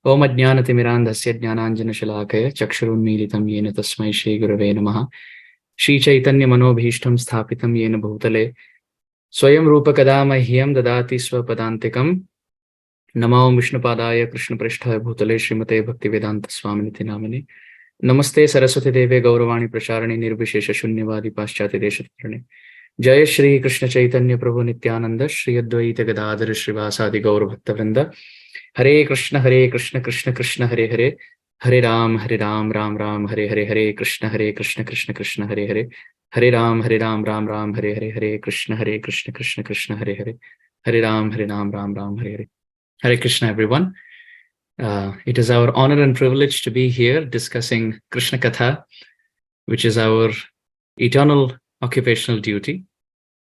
Om Ajnanatimirandhasya Jnananjanashalakaya Chakshurunmilitam Yena Tasmai Shri Gurave Namaha Shri Chaitanya Manobhishtam Sthapitam Yena Bhutale Swayam Rupa Kadamahyam Dadati Swapadantikam Namo Vishnupadaya Krishna Prishtaya Bhutale Srimate Bhakti Vedanta Swaminiti Namani Namaste Saraswati Deve Gauravani Pracharani Nirvishesha Shunyavadi Paschati Deshatarani Jai Shri Krishna Chaitanya Prabhu Nityananda Shri Advaita Gadadhara Srivasadi Gaura Bhakta Vrinda Hare Krishna Krishna Krishna Hare Hare Hare Ram Ram Ram Hare Hare Krishna Krishna Krishna Hare Hare Hare Ram Ram Ram Hare Hare Krishna Krishna Krishna Hare Hare Hare Ram Ram Hare Hare. Hare Krishna, everyone. It is our honor and privilege to be here discussing Krishna Katha, which is our eternal occupational duty.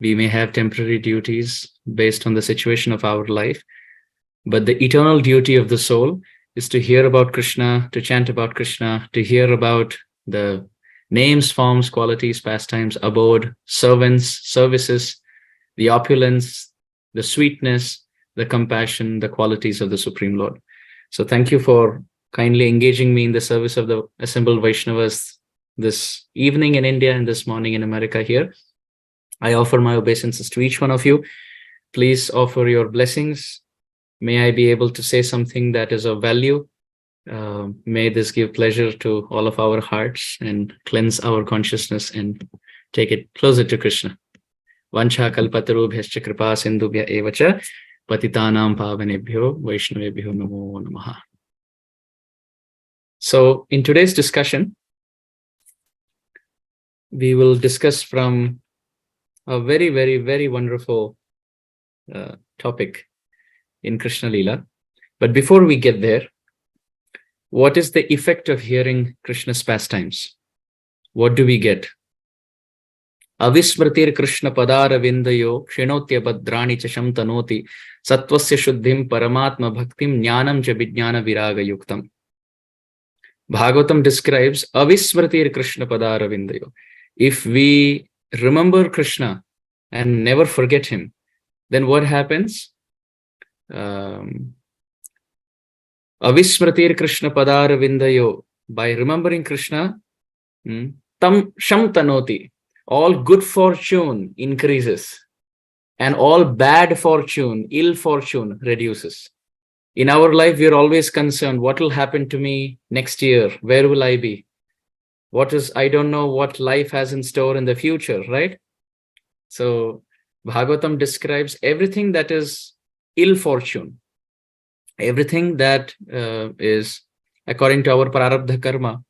We may have temporary duties based on the situation of our life, but the eternal duty of the soul is to hear about Krishna, to chant about Krishna, to hear about the names, forms, qualities, pastimes, abode, servants, services, the opulence, the sweetness, the compassion, the qualities of the Supreme Lord. So thank you for kindly engaging me in the service of the assembled Vaishnavas this evening in India and this morning in America here. I offer my obeisances to each one of you. Please offer your blessings. May I be able to say something that is of value. May this give pleasure to all of our hearts and cleanse our consciousness and take it closer to Krishna. Vancha kalpatarubhyascha kripa sindhubhya evacha patitanam pavanebhyo vaishnavebhyo namo namaha. So in today's discussion, we will discuss from a very, very, very wonderful topic in Krishna Leela. But before we get there, what is the effect of hearing Krishna's pastimes? What do we get? Avismritir Krishna padara vindayo kshinottya badrani chasham tanoti sattvasya shuddhim paramatma bhaktim jnanam cha vijnana viraga yuktam. Bhagavatam describes Avismritir Krishna padara vindayo. If we remember Krishna and never forget him, then what happens? Avismritir Krishna padara vindayo. By remembering Krishna, tam sham tanoti. All good fortune increases and all bad fortune, ill fortune reduces. In our life, we are always concerned, what will happen to me next year? Where will I be? I don't know what life has in store in the future, right? So Bhagavatam describes everything that is ill fortune, everything that is according to our prarabdha karma,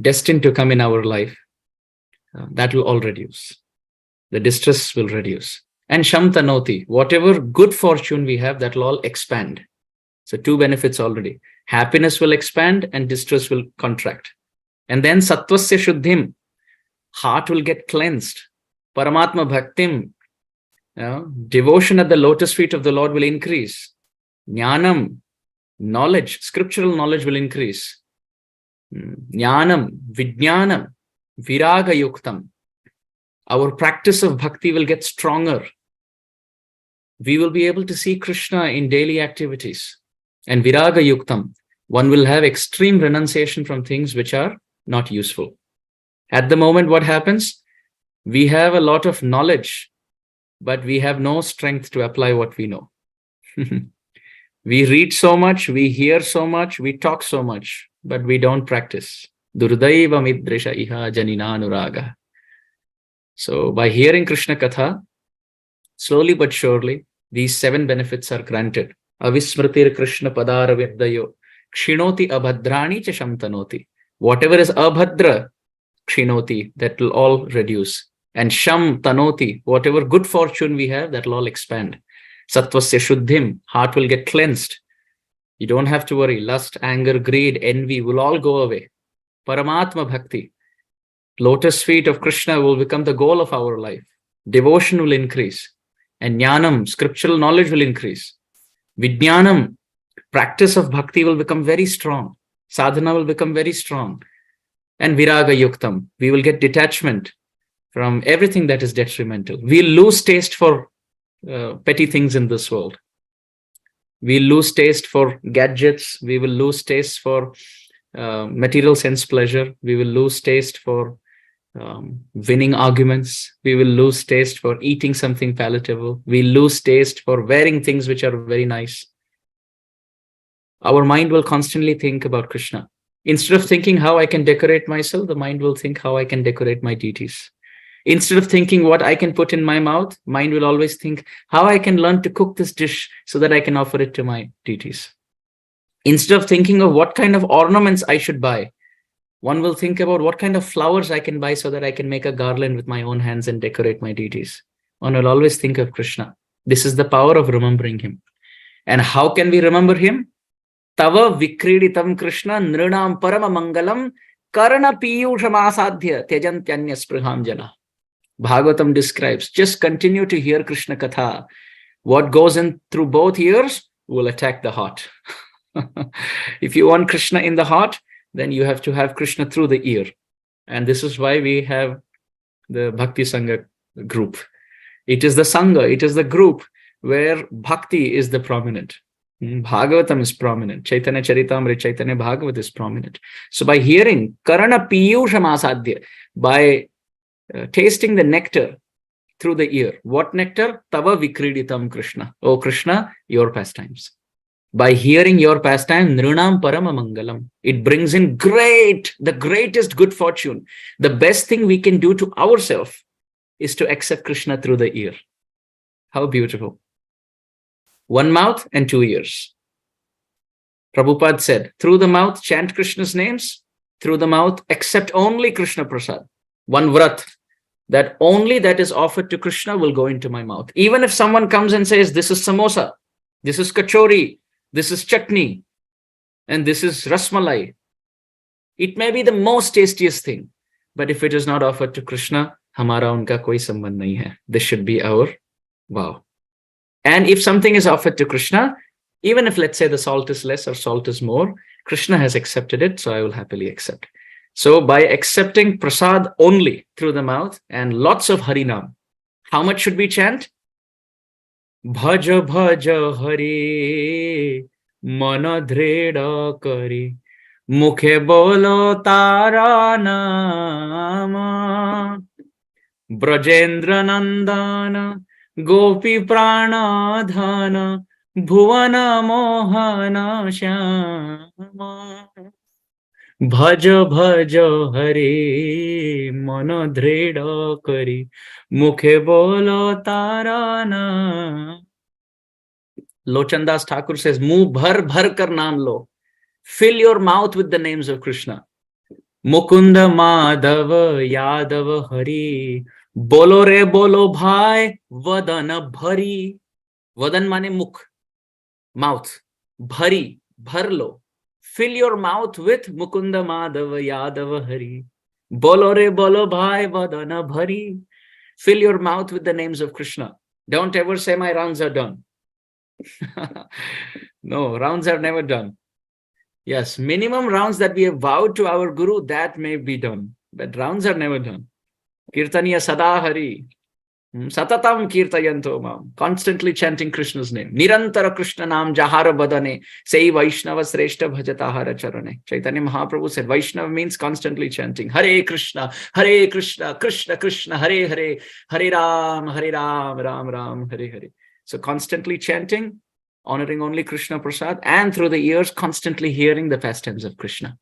destined to come in our life. That will all reduce. The distress will reduce. And Shamtanoti, whatever good fortune we have, that will all expand. So two benefits already. Happiness will expand and distress will contract. And then Sattvasya Shuddhim, heart will get cleansed. Paramatma Bhaktim, devotion at the lotus feet of the Lord will increase. Jnanam, knowledge, scriptural knowledge will increase. Jnanam, Vijnanam, Viraga Yuktam. Our practice of bhakti will get stronger. We will be able to see Krishna in daily activities. And Viraga Yuktam, one will have extreme renunciation from things which are not useful. At the moment, what happens? We have a lot of knowledge, but we have no strength to apply what we know. We read so much, we hear so much, we talk so much, but we don't practice. Durdaiva midrisha iha janina anuraga. So by hearing Krishna Katha, slowly but surely, these 7 benefits are granted. Avismritir Krishna padara viddayo kshinoti abhadrani cha shamtanoti. Whatever is abhadra, kshinoti, that will all reduce. And sham tanoti, whatever good fortune we have, that will all expand. Sattvasya shuddhim, heart will get cleansed. You don't have to worry. Lust, anger, greed, envy will all go away. Paramatma Bhakti, lotus feet of Krishna will become the goal of our life. Devotion will increase. And Jnanam, scriptural knowledge will increase. Vijnanam, practice of bhakti will become very strong. Sadhana will become very strong. And Viraga Yuktam, we will get detachment from everything that is detrimental. We'll lose taste for petty things in this world. We lose taste for gadgets. We will lose taste for material sense pleasure. We will lose taste for winning arguments. We will lose taste for eating something palatable. We lose taste for wearing things which are very nice. Our mind will constantly think about Krishna. Instead of thinking how I can decorate myself, the mind will think how I can decorate my deities. Instead of thinking what I can put in my mouth, mind will always think how I can learn to cook this dish so that I can offer it to my deities. Instead of thinking of what kind of ornaments I should buy, one will think about what kind of flowers I can buy so that I can make a garland with my own hands and decorate my deities. One will always think of Krishna. This is the power of remembering him. And how can we remember him? Tava vikriditam Krishna nrinam parama mangalam karana piyushamasadhya tejantanya spriham jana. Bhagavatam describes, just continue to hear Krishna Katha. What goes in through both ears will attack the heart. If you want Krishna in the heart, then you have to have Krishna through the ear. And this is why we have the Bhakti Sanga group. It is the Sanga, it is the group where Bhakti is the prominent. Bhagavatam is prominent. Chaitanya Charitamrita, Chaitanya Bhagavat is prominent. So by hearing Karana Piyushamasadhya, by tasting the nectar through the ear. What nectar? Tava vikriditam Krishna. Oh Krishna, your pastimes. By hearing your pastime, nrinam parama mangalam. It brings in the greatest good fortune. The best thing we can do to ourselves is to accept Krishna through the ear. How beautiful. One mouth and two ears. Prabhupada said, through the mouth, chant Krishna's names. Through the mouth, accept only Krishna Prasad. One vrat, that only that is offered to Krishna will go into my mouth. Even if someone comes and says, this is samosa, this is kachori, this is chutney, and this is rasmalai. It may be the most tastiest thing, but if it is not offered to Krishna, hamara unka koi sambandh nahi hai. This should be our vow. And if something is offered to Krishna, even if let's say the salt is less or salt is more, Krishna has accepted it, so I will happily accept. So by accepting prasad only through the mouth and lots of Harinam, how much should we chant? Bhaja bhaja Hari mana dhreda kari mukhe bolo tara nama Brajendra Nandana Gopi Prana Dhana Bhuvana Mohana Shyama Bhaj bhaj Hare Mana dhreda kari Mukhe bolo tarana. Lochandas Thakur says, Muh bhar bhar kar naam lo. Fill your mouth with the names of Krishna. Mukunda Madhava Yadava Hari Bolo re bolo bhai Vadana bhari. Vadan mane mukh, mouth. Bhari, bharlo. Fill your mouth with Mukunda Madhava Yadava Hari. Bolo re bolo bhai vadana bhari. Fill your mouth with the names of Krishna. Don't ever say my rounds are done. No, rounds are never done. Yes, minimum rounds that we have vowed to our Guru, that may be done. But rounds are never done. Kirtaniya Sada Hari. Satatam kirtayanto mam. Constantly chanting Krishna's name. Nirantara Krishna nam jahara badane. Say Vaishnava sreshta bhajatahara charane. Chaitanya Mahaprabhu said Vaishnava means constantly chanting. Hare Krishna, Krishna Krishna, Hare Hare, Hare Ram, Ram Ram, Hare Hare. So constantly chanting, honoring only Krishna Prasad, and through the ears constantly hearing the pastimes of Krishna.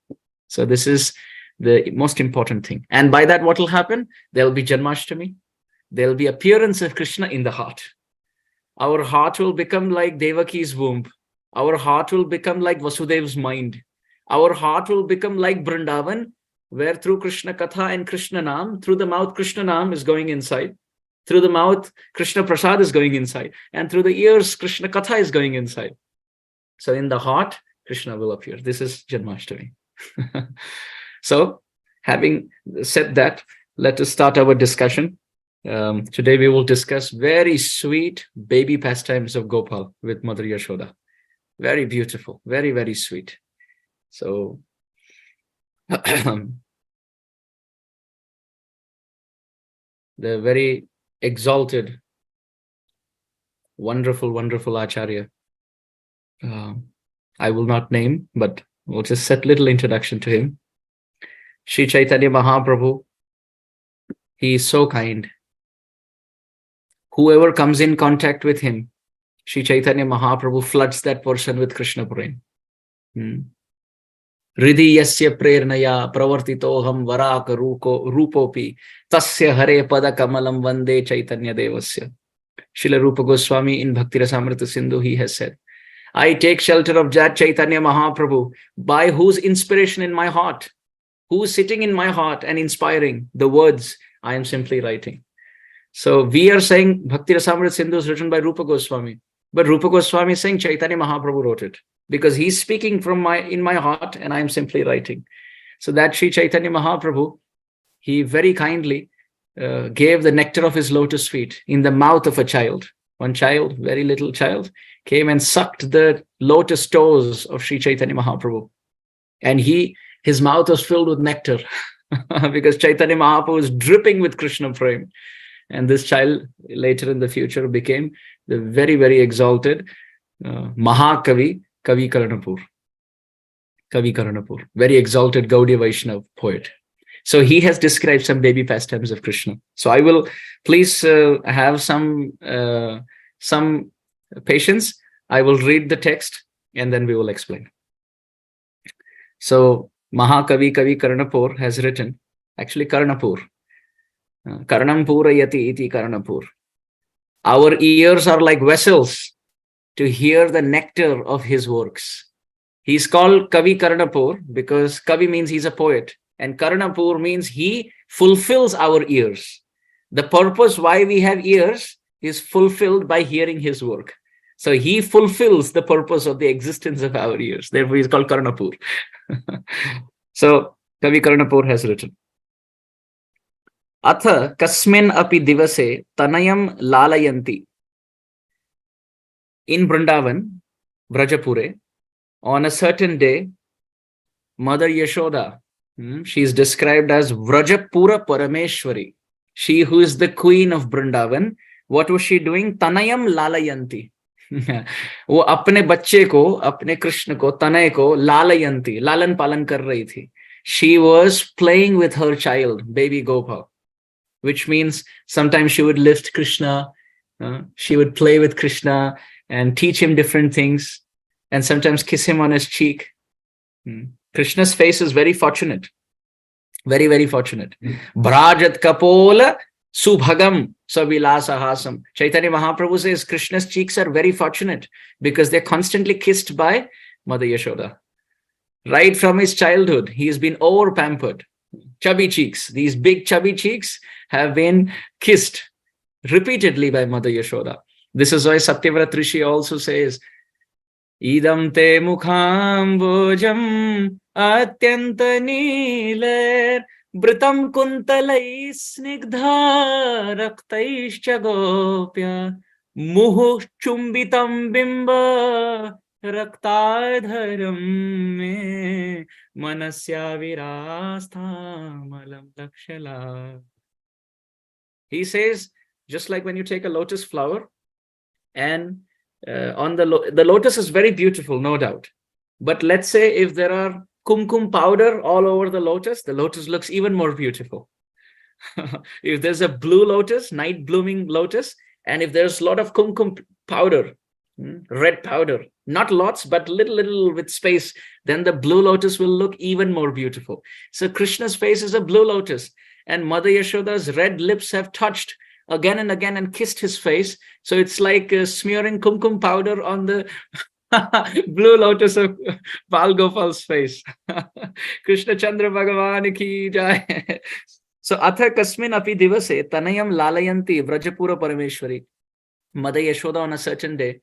So this is the most important thing. And by that what will happen? There will be Janmāstami. There will be appearance of Krishna in the heart. Our heart will become like Devaki's womb. Our heart will become like Vasudev's mind. Our heart will become like Vrindavan, where through Krishna Katha and Krishna Nam, through the mouth Krishna Nam is going inside. Through the mouth Krishna Prasad is going inside. And through the ears Krishna Katha is going inside. So in the heart, Krishna will appear. This is Janmāstami. So having said that, let us start our discussion. Today we will discuss very sweet baby pastimes of Gopal with Mother Yashoda. Very beautiful, very, very sweet. So the very exalted, wonderful, wonderful Acharya, I will not name, but we'll just set little introduction to him. Sri Chaitanya Mahaprabhu, he is so kind. Whoever comes in contact with him, Sri Chaitanya Mahaprabhu floods that person with Krishna Prem. Hridhi yasya prernaya pravartitoham varaka rupopi tasya hare pada kamalam vande Chaitanya devasya. Srila Rupa Goswami in Bhakti Rasamrita Sindhu, he has said, I take shelter of Jat Chaitanya Mahaprabhu, by whose inspiration in my heart, who is sitting in my heart and inspiring the words I am simply writing. So we are saying Bhakti Rasamrita Sindhu is written by Rupa Goswami, but Rupa Goswami is saying Chaitanya Mahaprabhu wrote it, because he's speaking from in my heart and I am simply writing. So that Sri Chaitanya Mahaprabhu, he very kindly gave the nectar of his lotus feet in the mouth of a child. One child, very little child, came and sucked the lotus toes of Sri Chaitanya Mahaprabhu. And his mouth was filled with nectar because Chaitanya Mahaprabhu was dripping with Krishna Prem. And this child later in the future became the very, very exalted Mahakavi, Kavi Karanapur. Kavi Karanapur, very exalted Gaudiya Vaishnava poet. So he has described some baby pastimes of Krishna. So I will please have some patience. I will read the text and then we will explain. So Mahakavi Kavi Karanapur has written, actually Karanapur, Karanam Purayati iti Karanapur. Our ears are like vessels to hear the nectar of his works. He's called Kavi Karanapur because Kavi means he's a poet, and Karanapur means he fulfills our ears. The purpose why we have ears is fulfilled by hearing his work. So he fulfills the purpose of the existence of our ears. Therefore, he's called Karanapur. So Kavi Karanapur has written, Atha kasmin api divase tanayam lalayanti. In Vrindavan, Vrajapure, on a certain day, Mother Yashoda, she is described as Vrajapura Parameshwari. She who is the queen of Vrindavan. What was she doing? Tanayam lalayanti. वो अपने बच्चे को, अपने कृष्ण को, तनय को लालयंती, लालन पालन कर रही थी. She was playing with her child, baby Gopāla, which means sometimes she would lift Krishna, she would play with Krishna and teach him different things, and sometimes kiss him on his cheek. Krishna's face is very fortunate, very, very fortunate. Brajat kapola subhagam savilasahasam. Chaitanya Mahaprabhu says Krishna's cheeks are very fortunate because they're constantly kissed by Mother Yashoda. Right from his childhood, he has been over pampered. Chubby cheeks, these big chubby cheeks have been kissed repeatedly by Mother Yashoda. This is why Satyavrat Rishi also says, Idam te mukham bojam atyanta niler britam kuntalai snigdha raktaishcha gopya muhu chumbitam bimba raktadharam me manasya virastha malam dakshala. He says, just like when you take a lotus flower and on the lotus is very beautiful, no doubt. But let's say if there are kumkum powder all over the lotus looks even more beautiful. If there's a blue lotus, night blooming lotus, and if there's a lot of kumkum powder, red powder, not lots, but little with space, then the blue lotus will look even more beautiful. So Krishna's face is a blue lotus, and Mother Yashoda's red lips have touched again and again and kissed his face. So it's like smearing kumkum powder on the blue lotus of Bal Gopal's face. Krishna Chandra Bhagavan ki jai. So Atha kasmin api divase tanayam lalayanti Vrajapura Parameshwari. Mother Yashoda on a certain day,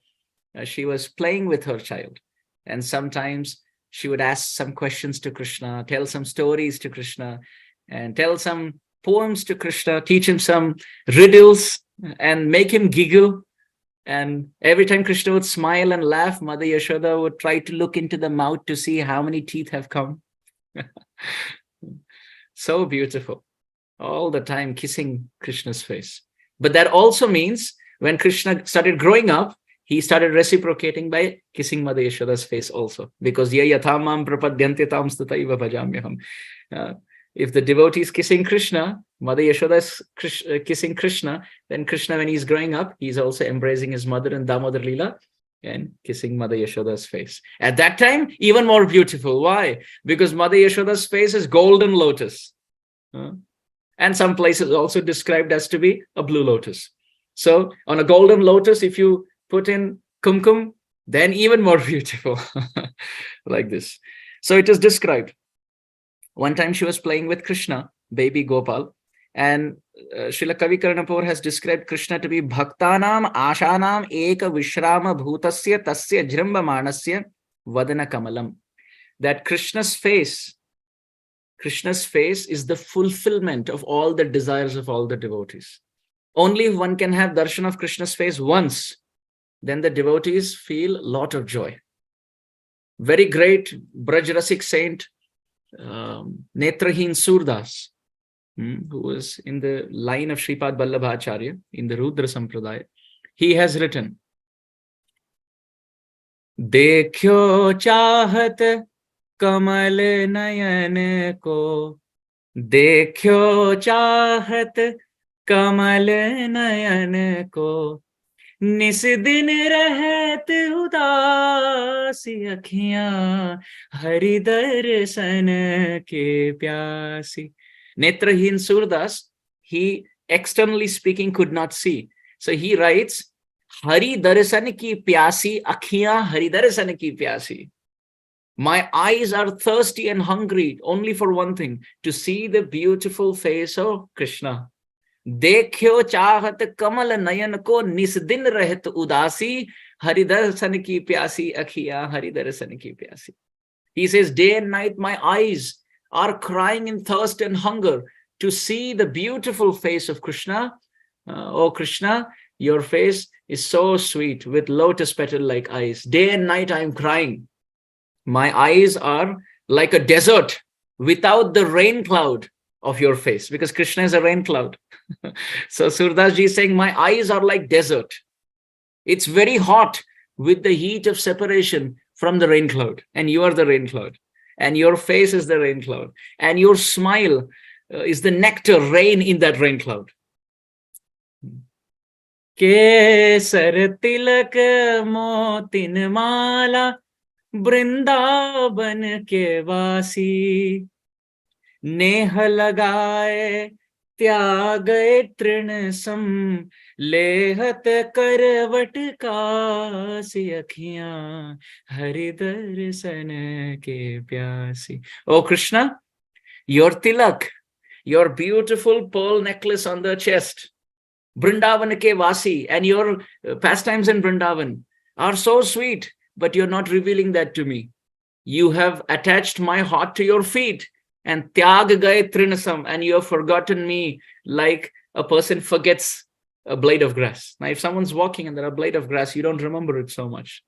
she was playing with her child. And sometimes she would ask some questions to Krishna, tell some stories to Krishna, and tell some poems to Krishna, teach him some riddles and make him giggle. And every time Krishna would smile and laugh, Mother Yashoda would try to look into the mouth to see how many teeth have come. So beautiful. All the time kissing Krishna's face. But that also means when Krishna started growing up, he started reciprocating by kissing Mother Yashoda's face also, because ya yathamam prapadyante tam stataiva bhajamyaham. If the devotee is kissing Krishna, Mother Yashoda is kissing Krishna, then Krishna, when he's growing up, he's also embracing his mother in Damodar Leela and kissing Mother Yashoda's face. At that time, even more beautiful. Why? Because Mother Yashoda's face is golden lotus. And some places also described as to be a blue lotus. So on a golden lotus, if you put in kumkum, then even more beautiful. Like this. So it is described. One time she was playing with Krishna, baby Gopal, and Srila Kavi Karnapur has described Krishna to be Bhaktanam Ashanam Eka Vishrama Bhutasya Tasya Jramba Manasya Vadana Kamalam. That Krishna's face is the fulfillment of all the desires of all the devotees. Only if one can have darshan of Krishna's face once, then the devotees feel a lot of joy. Very great Brajrasik saint, Netrahin Surdas, who was in the line of Shripad Vallabhacharya in the Rudra Sampradaya, he has written, Dekhyo chahat kamal nayan ko, Dekhyo chahat kamal nayan ko, निस दिन रहत उदासी अखियां हरि दर्शन के प्यासी. Netrahin Surdas, he externally speaking could not see. So he writes, Hari darshan ki pyasi, akhiyan hari darshan ki pyasi. My eyes are thirsty and hungry only for one thing, to see the beautiful face of Krishna. Dekhyo chahat kamal nayan ko, nis din rahat udasi, hari darshan ki pyasi, akhiyan hari darshan ki pyasi. He says, day and night my eyes are crying in thirst and hunger to see the beautiful face of Krishna. Oh Krishna, your face is so sweet with lotus petal like eyes. Day and night I am crying. My eyes are like a desert without the rain cloud of your face, because Krishna is a rain cloud. So Surdas ji is saying, my eyes are like desert. It's very hot with the heat of separation from the rain cloud, and you are the rain cloud, and your face is the rain cloud, and your smile is the nectar rain in that rain cloud. Kesar tilak motin mala Vrindavan ke vasi, नेह लगाए त्याग तृण सम लेहत करवट कासी अखियां हरि दर्शन के प्यासी. Oh Krishna, your tilak, your beautiful pearl necklace on the chest, Vrindavan ke vasi, and your pastimes in Vrindavan are so sweet, but you're not revealing that to me. You have attached my heart to your feet, and tyag gaye trinasam, and you have forgotten me like a person forgets a blade of grass. Now, if someone's walking and there are a blade of grass, you don't remember it so much.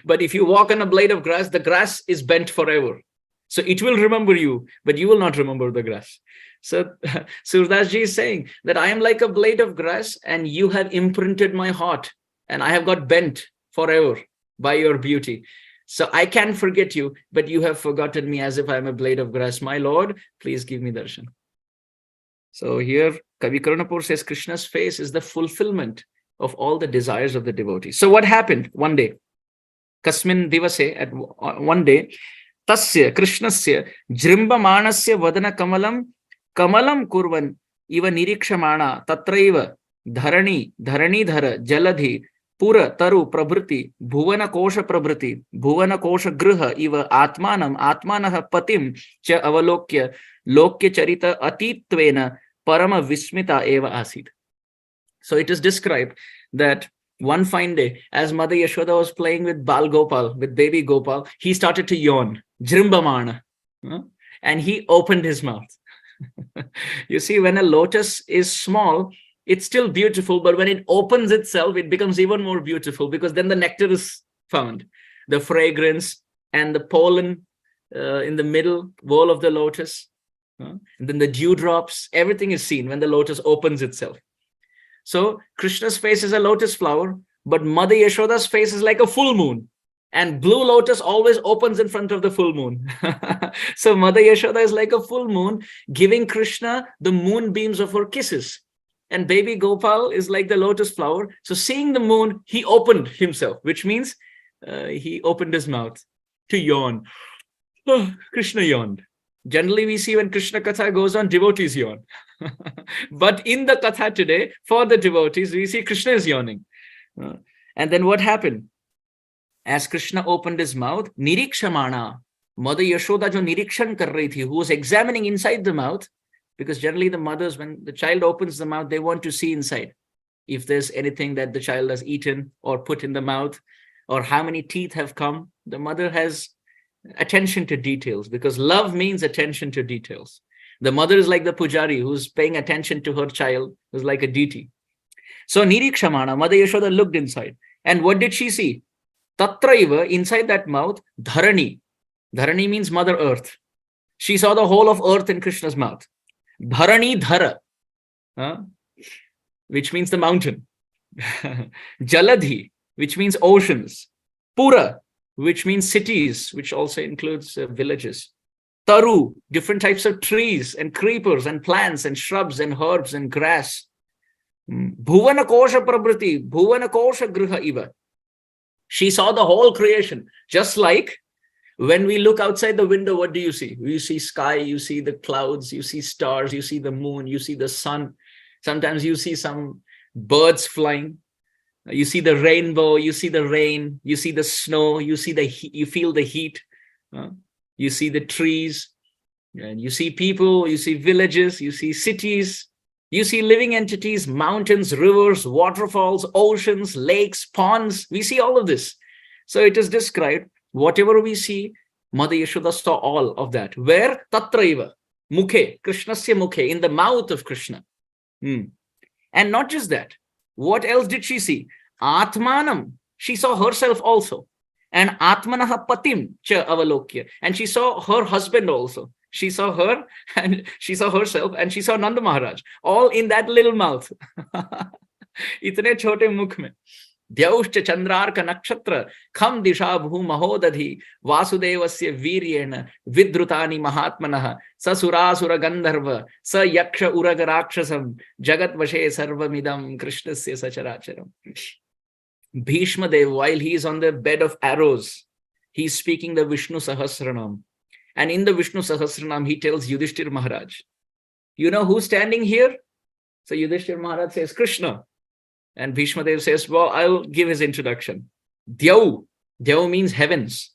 But if you walk on a blade of grass, the grass is bent forever. So it will remember you, but you will not remember the grass. So Surdas ji is saying that I am like a blade of grass, and you have imprinted my heart, and I have got bent forever by your beauty. So I can forget you, but you have forgotten me as if I am a blade of grass. My Lord, please give me darshan. So here Kavi Karnapur says Krishna's face is the fulfillment of all the desires of the devotees. So what happened one day? Kasmin divase, at one day, tasya Krishnasya jrimba manasya vadana kamalam kamalam kurvan iva nirikshamana tatraiva dharani dhara jaladhi Pura taru prabhriti bhuvana kosha prabhriti bhuvana kosha griha iva atmanah patim cha avalokya lokya charita atitvena parama vismita eva asid. So it is described that one fine day, as Mother Yashoda was playing with Bal Gopal, with baby Gopal, he started to yawn, jrimbamana, and he opened his mouth. You see, when a lotus is small, it's still beautiful, but when it opens itself, it becomes even more beautiful, because then the nectar is found, the fragrance and the pollen in the middle wall of the lotus, and then the dewdrops, everything is seen when the lotus opens itself. So Krishna's face is a lotus flower, but Mother Yashoda's face is like a full moon. And blue lotus always opens in front of the full moon. So Mother Yashoda is like a full moon, giving Krishna the moonbeams of her kisses. And baby Gopal is like the lotus flower. So seeing the moon, he opened himself, which means he opened his mouth to yawn. Oh, Krishna yawned. Generally, we see when Krishna Katha goes on, devotees yawn. But in the Katha today, for the devotees, we see Krishna is yawning. And then what happened? As Krishna opened his mouth, Nirikshamana, Mother Yashoda jo nirikshan kar rahi thi, who was examining inside the mouth, because generally the mothers, when the child opens the mouth, they want to see inside. If there's anything that the child has eaten or put in the mouth, or how many teeth have come, the mother has attention to details, because love means attention to details. The mother is like the pujari who's paying attention to her child, who's like a deity. So Nirikshamana, Mother Yashoda looked inside. And what did she see? Tatraiva, inside that mouth, Dharani. Dharani means Mother Earth. She saw the whole of earth in Krishna's mouth. Dharani Dhara, which means the mountain. Jaladhi, which means oceans. Pura, which means cities, which also includes villages. Taru, different types of trees and creepers and plants and shrubs and herbs and grass. Bhuvana kosha prabriti, bhuvana kosha griha iva. She saw the whole creation, just like when we look outside the window, what do you see? You see sky, you see the clouds, you see stars, you see the moon, you see the sun. Sometimes you see some birds flying. You see the rainbow, you see the rain, you see the snow, you see you feel the heat. You see the trees, and you see people, you see villages, you see cities, you see living entities, mountains, rivers, waterfalls, oceans, lakes, ponds. We see all of this. So it is described, whatever we see, Mother Yashoda saw all of that. Where? Tatraiva, mukhe, Krishnasya mukhe, in the mouth of Krishna. And not just that. What else did she see? Atmanam. She saw herself also. And Atmanaha Patim cha avalokya. And she saw her husband also. She saw her and she saw herself and she saw Nanda Maharaj. All in that little mouth. Itne chote mukh mein. Dyauscha Chandrarka Nakshatra Kham Disha Bhu Mahodadhi Vasudevasya Viryena Vidrutani Mahatmanaha Sasurasura Gandharva Sa Yaksha Uraga Rakshasam Jagat Vashe Sarvamidam Krishnasya Sacharacharam. Bhishma Dev, while he is on the bed of arrows, he is speaking the Vishnu Sahasranam. And in the Vishnu Sahasranam, he tells Yudhishthir Maharaj, you know who's standing here? So Yudhishthir Maharaj says, Krishna. And Bhishma Dev says, well, I'll give his introduction. Dyau. Dyau means heavens.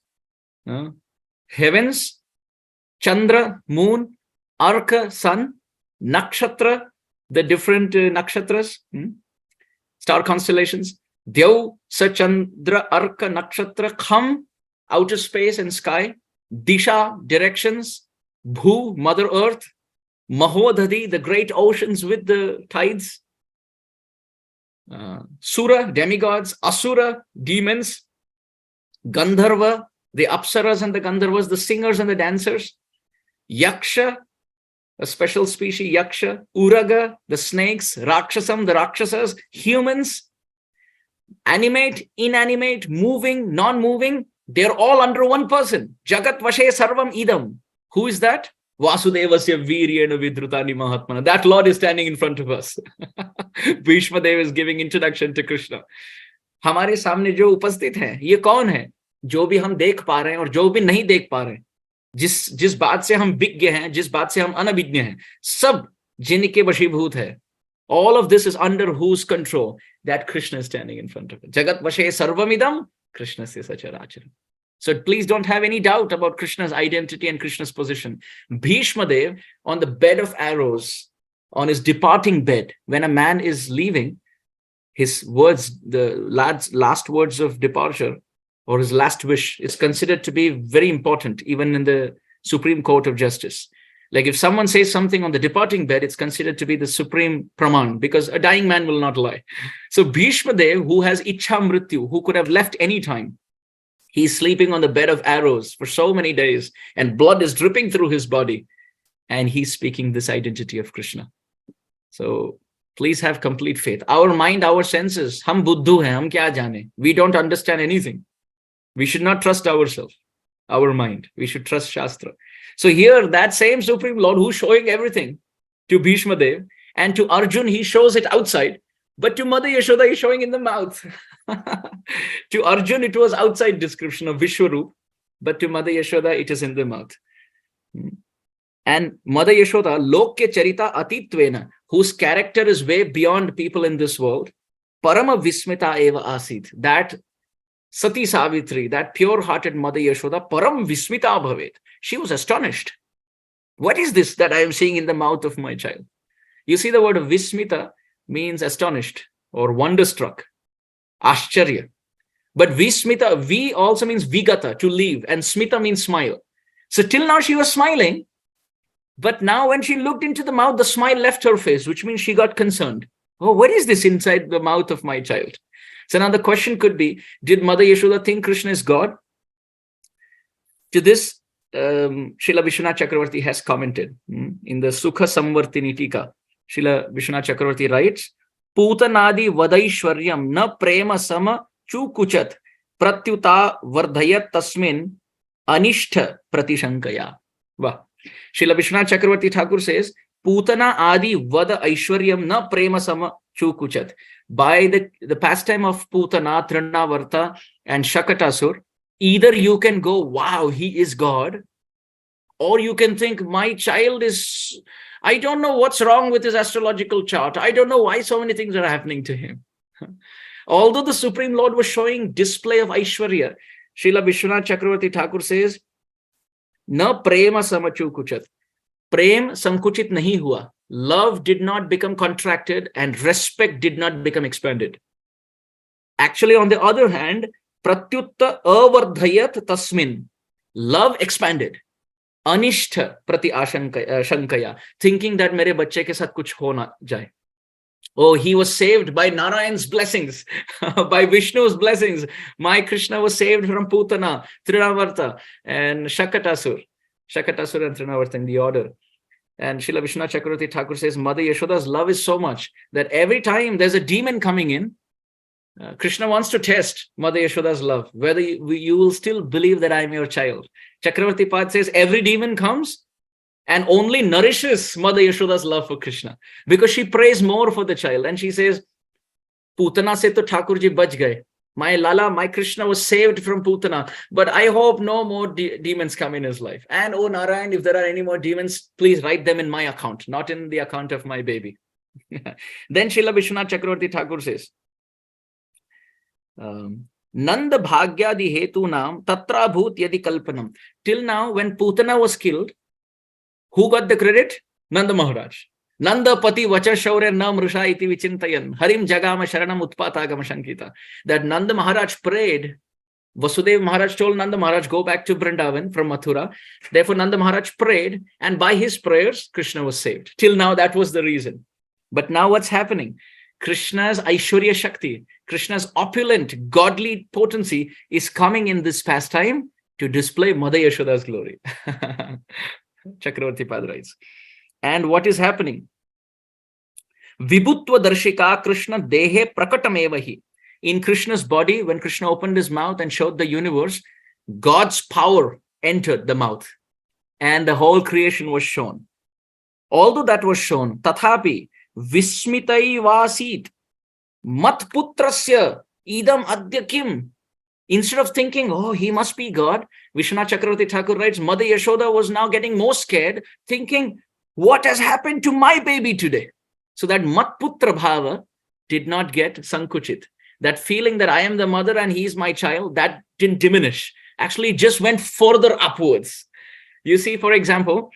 Heavens, Chandra, moon, Arka, sun, Nakshatra, the different nakshatras, star constellations. Dyau, Sachandra, Arka, Nakshatra, Kham, outer space and sky. Disha, directions. Bhu, Mother Earth. Mahodhadi, the great oceans with the tides. Sura, demigods. Asura, demons. Gandharva, the Apsaras and the Gandharvas, the singers and the dancers. Yaksha, a special species, Yaksha. Uraga, the snakes. Rakshasam, the Rakshasas. Humans. Animate, inanimate, moving, non-moving. They're all under one person. Jagat Vashe Sarvam Idam. Who is that? Vasudevasya Viryena Vidrutani Mahatmana. That Lord is standing in front of us. Bhishma Dev is giving introduction to Krishna. हमारे सामने जो उपस्थित हैं, ये कौन है? जो भी हम देख पा रहे हैं और जो भी नहीं देख पा रहे हैं, जिस बात से हम विज्ञ हैं, जिस बात से हम अनभिज्ञ हैं, सब जिनके वशीभूत है. All of this is under whose control? That Krishna is standing in front of it. Jagat Vashe Sarvamidam Krishnasya Sacharacharam. So please don't have any doubt about Krishna's identity and Krishna's position. Bhishma Dev, on the bed of arrows, on his departing bed, when a man is leaving, his words, the last words of departure, or his last wish, is considered to be very important, even in the Supreme Court of Justice. Like if someone says something on the departing bed, it's considered to be the supreme praman, because a dying man will not lie. So Bhishma Dev, who has Ichha Mrityu, who could have left any time, he's sleeping on the bed of arrows for so many days, and blood is dripping through his body, and he's speaking this identity of Krishna. So Please have complete faith. Our mind, our senses, hum buddhu hai, hum kya jane? We don't understand anything. We should not trust ourselves, our mind. We should trust Shastra. So here, that same Supreme Lord who's showing everything to Bhishma Dev, and to Arjun, he shows it outside, but to Mother Yashoda, he's showing in the mouth. To Arjun, it was outside description of Vishwarup, but to Mother Yashoda, it is in the mouth. And Mother Yashoda, Lokya Charita Atitvena, whose character is way beyond people in this world, Parama Vismita Eva Asit, that Sati Savitri, that pure-hearted Mother Yashoda, Param Vismita Bhavet. She was astonished. What is this that I am seeing in the mouth of my child? You see, the word Vismita means astonished or wonderstruck, Ashcharya. But Vismita, V also means Vigata, to leave, and Smita means smile. So till now she was smiling, but now when she looked into the mouth, the smile left her face, which means she got concerned. Oh, what is this inside the mouth of my child? So now the question could be, did Mother Yashoda think Krishna is God? To this, Srila Vishwanath Chakravarti has commented in the Sukha Samvartini Tika. Srila Vishwanath Chakravarti writes, Putanadi Vadaishwaryam na prema sama chukuchat pratyuta vardhayat tasmin anishtha pratishankaya. Wow. Srila Vishwanath Chakravarti Thakur says, Putana adi vada aishwaryam na prema sama chukuchat. By the pastime of Putana, Trinavarta, and Shakatasur, either you can go, wow, he is God, or you can think, my child is, I don't know what's wrong with his astrological chart. I don't know why so many things are happening to him. Although the Supreme Lord was showing display of Aishwarya, Srila Vishwanath Chakravarti Thakur says, Na prema samachukuchat. Prem sankuchit nahi hua. Love did not become contracted and respect did not become expanded. Actually, on the other hand, pratyutta avardhayat tasmin. Love expanded. Anishtha prati shankaya. Thinking that mere bacche ke sath kuch ho na jaye. Oh, he was saved by Narayan's blessings, by Vishnu's blessings. My Krishna was saved from Putana, Trinavarta, and Shakatasur. Shakatasur and Trinavarta in the order. And Srila Vishwanath Chakravarti Thakur says, Mother Yashoda's love is so much that every time there's a demon coming in, Krishna wants to test Mother Yashoda's love, whether you will still believe that I am your child. Chakravarti Pad says, every demon comes and only nourishes Mother Yashoda's love for Krishna, because she prays more for the child. And she says, Putana se to Thakurji bach gaye. My Lala, my Krishna was saved from Putana, but I hope no more demons come in his life. And oh Narayan, if there are any more demons, please write them in my account, not in the account of my baby. Then Srila Vishwanath Chakravarti Thakur says, Nanda bhagyadi hetu nam tatra bhut yadi kalpanam. Till now, when Putana was killed, who got the credit? Nanda Maharaj. Nanda pati vacha shaurya na mrusha iti vichintayan harim jagama sharanam utpatagama shankita. That Nanda Maharaj prayed. Vasudev Maharaj told Nanda Maharaj, go back to Vrindavan from Mathura. Therefore, Nanda Maharaj prayed, and by his prayers, Krishna was saved. Till now, that was the reason. But now what's happening? Krishna's Aishwarya Shakti, Krishna's opulent, godly potency is coming in this pastime to display Mother Yashoda's glory. Chakravarti Pad writes. And what is happening? Vibhutva darshika Krishna dehe prakatamevahi. In Krishna's body, when Krishna opened his mouth and showed the universe, God's power entered the mouth and the whole creation was shown. Although that was shown, tathapi vismitai vasit matputrasya idam adya kim. Instead of thinking, oh, he must be God, Vishwanath Chakravarti Thakur writes, Mother Yashoda was now getting more scared, thinking, what has happened to my baby today? So that matputra bhava did not get sankuchit. That feeling that I am the mother and he is my child, that didn't diminish. Actually, it just went further upwards. You see, for example,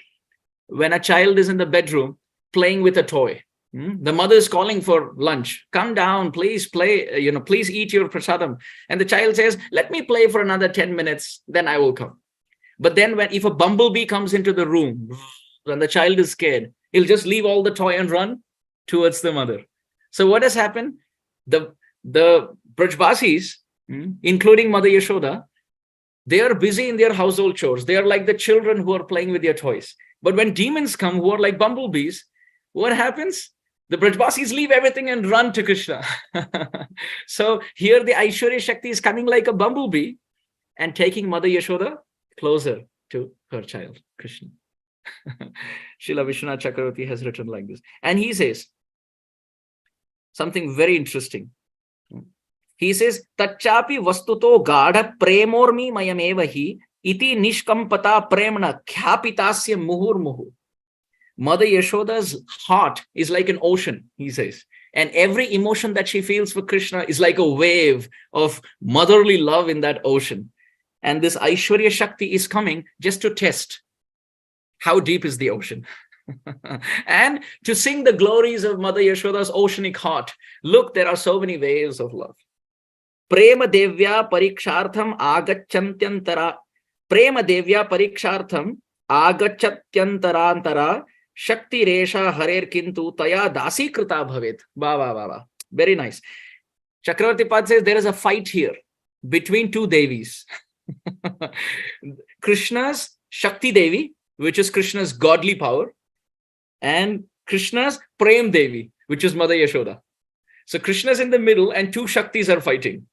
when a child is in the bedroom playing with a toy, the mother is calling for lunch. Come down, please play, please eat your prasadam. And the child says, let me play for another 10 minutes, then I will come. But then if a bumblebee comes into the room and the child is scared, he'll just leave all the toy and run towards the mother. So what has happened? The Brajbasis, including Mother Yashoda, they are busy in their household chores. They are like the children who are playing with their toys. But when demons come who are like bumblebees, what happens? The Brajbasis leave everything and run to Krishna. So here the Aishwarya Shakti is coming like a bumblebee and taking Mother Yashoda closer to her child, Krishna. Srila Vishwanath Chakravarti has written like this. And he says something very interesting. He says, Tachapi vastuto gadha premormi mayamevahi iti nishkampata premna khyapitasya muhur muhu. Mother Yashoda's heart is like an ocean, he says. And every emotion that she feels for Krishna is like a wave of motherly love in that ocean. And this Aishwarya Shakti is coming just to test how deep is the ocean. And to sing the glories of Mother Yashoda's oceanic heart. Look, there are so many waves of love. Prema devya parikshartham agachantyantara. Prema devya parikshartham agachantyantara. Shakti resha harer kintu taya dasi krita bhavet. Ba. Very nice. Chakravarti Pad says there is a fight here between two Devis. Krishna's Shakti Devi, which is Krishna's godly power, and Krishna's Prem Devi, which is Mother Yashoda. So Krishna's in the middle and two Shaktis are fighting.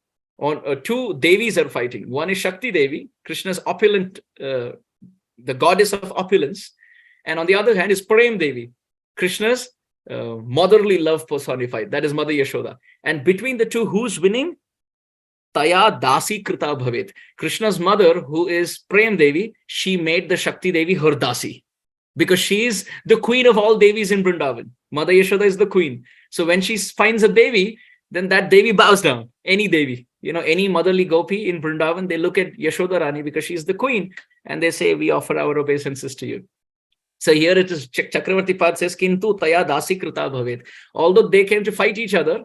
Two Devis are fighting. One is Shakti Devi, Krishna's opulent, the goddess of opulence. And on the other hand is Prem Devi, Krishna's motherly love personified. That is Mother Yashoda. And between the two, who's winning? Taya dasi krita bhavet. Krishna's mother, who is Prem Devi, she made the Shakti Devi her dasi. Because she is the queen of all Devis in Vrindavan. Mother Yashoda is the queen. So when she finds a Devi, then that Devi bows down. Any Devi. Any motherly gopi in Vrindavan, they look at Yashoda Rani because she's the queen. And they say, we offer our obeisances to you. So here it is, Chakravarti Pad says, Kintu taya dasi krita bhavet. Although they came to fight each other,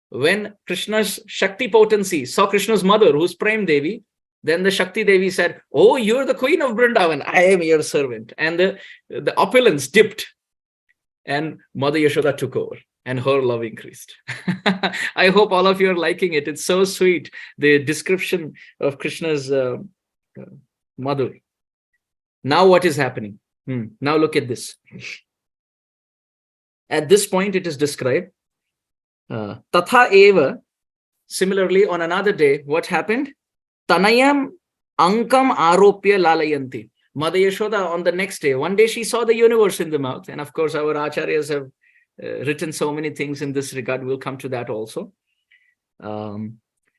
when Krishna's Shakti potency saw Krishna's mother, who's Prem Devi, then the Shakti Devi said, oh, you're the queen of Vrindavan. I am your servant. And the opulence dipped. And Mother Yashoda took over. And her love increased. I hope all of you are liking it. It's so sweet. The description of Krishna's mother. Now what is happening? Now look at this. At this point, it is described. Tatha eva. Similarly, on another day, what happened? Tanayam ankam aropya lalayanti. Mother Yashoda on the next day. One day she saw the universe in the mouth. And of course, our acharyas have written so many things in this regard. We'll come to that also.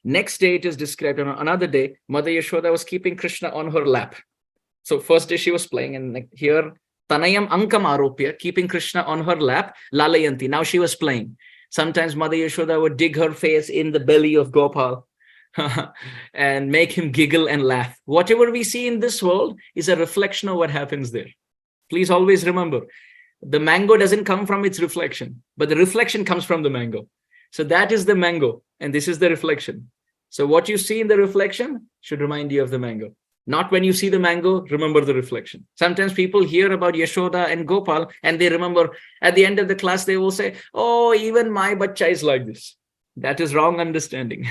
Next day, it is described. On another day, Mother Yashoda was keeping Krishna on her lap. So first day she was playing, and here Tanayam Ankam Aropya, keeping Krishna on her lap, Lalayanti. Now she was playing. Sometimes Mother Yashoda would dig her face in the belly of Gopāla and make him giggle and laugh. Whatever we see in this world is a reflection of what happens there. Please always remember, the mango doesn't come from its reflection, but the reflection comes from the mango. So that is the mango, and this is the reflection. So what you see in the reflection should remind you of the mango. Not when you see the mango, remember the reflection. Sometimes people hear about Yashoda and Gopal and they remember at the end of the class, they will say, oh, even my bachcha is like this. That is wrong understanding.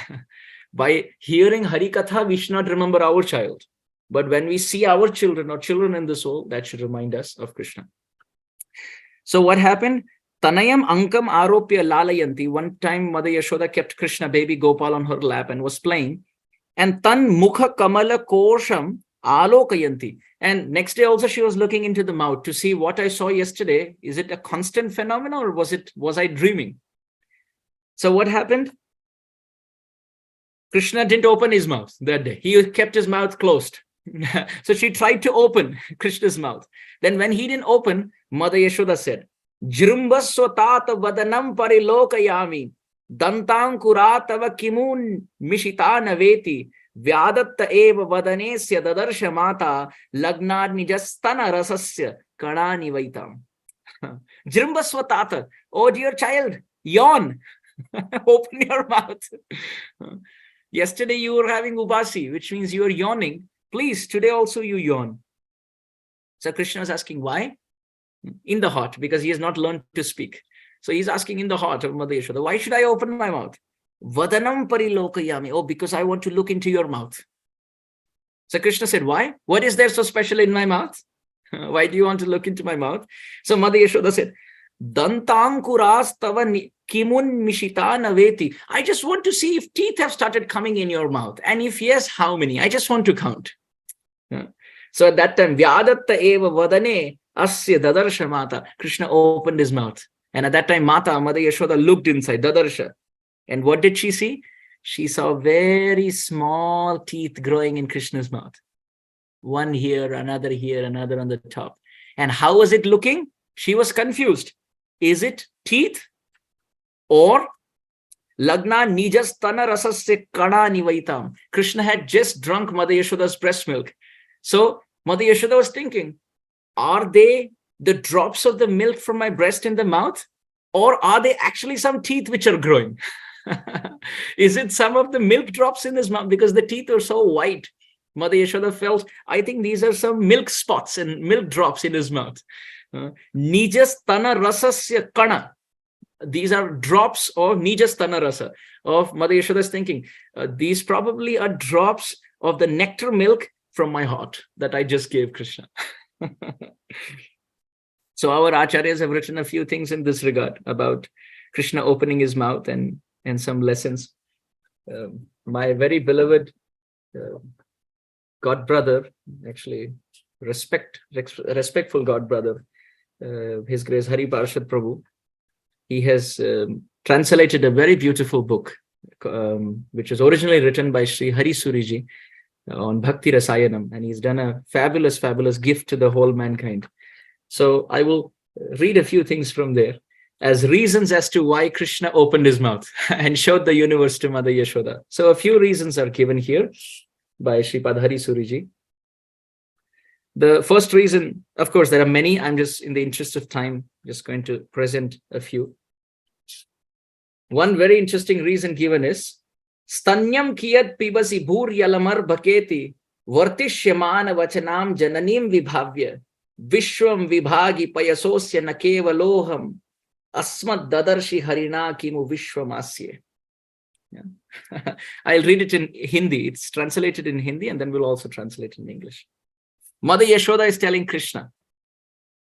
By hearing Harikatha, we should not remember our child. But when we see our children or children in the soul, that should remind us of Krishna. So what happened? Tanayam Ankam Aropya Lalayanti. One time Mother Yashoda kept Krishna baby Gopal on her lap and was playing. And tan mukha kamala kosham alokayanti. And next day also she was looking into the mouth to see what I saw yesterday. Is it a constant phenomenon or was I dreaming? So what happened? Krishna didn't open his mouth that day. He kept his mouth closed. So she tried to open Krishna's mouth. Then when he didn't open, Mother Yashoda said, Jrimbaswa tata vadanam parilokayami. Dantankuratava kimun mishita naveti vyadatta eva vadanesya dadarsha mata lagnad nijastana rasasya kanani vaitam. Jrimbasva tata. Oh dear child, yawn. Open your mouth. Yesterday you were having ubasi, which means you are yawning. Please, today also you yawn. So Krishna is asking why? In the heart, because he has not learned to speak. So he's asking in the heart of Mother Yashoda, why should I open my mouth? Vadanam parilokayami. Oh, because I want to look into your mouth. So Krishna said, why? What is there so special in my mouth? Why do you want to look into my mouth? So Mother Yashoda said, Dantankuras tava kimun mishita naveti. I just want to see if teeth have started coming in your mouth. And if yes, how many? I just want to count. Yeah. So at that time, Vyadatta eva vadane asya dadarsha mata. Krishna opened his mouth. And at that time, Mata, Mother Yashoda, looked inside, dadarsha. And what did she see? She saw very small teeth growing in Krishna's mouth. One here, another on the top. And how was it looking? She was confused. Is it teeth or Lagna nijastana rasasya kana nivaitam? Krishna had just drunk Mother Yashoda's breast milk. So Mother Yashoda was thinking, are they the drops of the milk from my breast in the mouth? Or are they actually some teeth which are growing? Is it some of the milk drops in his mouth? Because the teeth are so white. Mother Yashoda felt, I think these are some milk spots and milk drops in his mouth. Nijastana rasasya kana. These are drops of Nijastana rasa, of Mother Yashoda's thinking. These probably are drops of the nectar milk from my heart that I just gave Krishna. So our acharyas have written a few things in this regard about Krishna opening his mouth and some lessons. My very beloved God brother, actually respectful God brother, His Grace Hari Parshad Prabhu, he has translated a very beautiful book, which was originally written by Sri Hari Suriji on Bhakti Rasayanam, and he's done a fabulous gift to the whole mankind. So I will read a few things from there as reasons as to why Krishna opened his mouth and showed the universe to Mother Yashoda. So a few reasons are given here by Sripad Hari Suriji. The first reason, of course, there are many. I'm just, in the interest of time, just going to present a few. One very interesting reason given is Stanyam kiyat pibasi bhur yalamar bhaketi vartishyamana vachanam jananim vibhavya vishwam vibhagi payasosya nakevaloham asmad dadarshi harina kimu vishwamasya. Yeah. I'll read it in Hindi. It's translated in Hindi and then we'll also translate in English. Mother Yashoda is telling Krishna,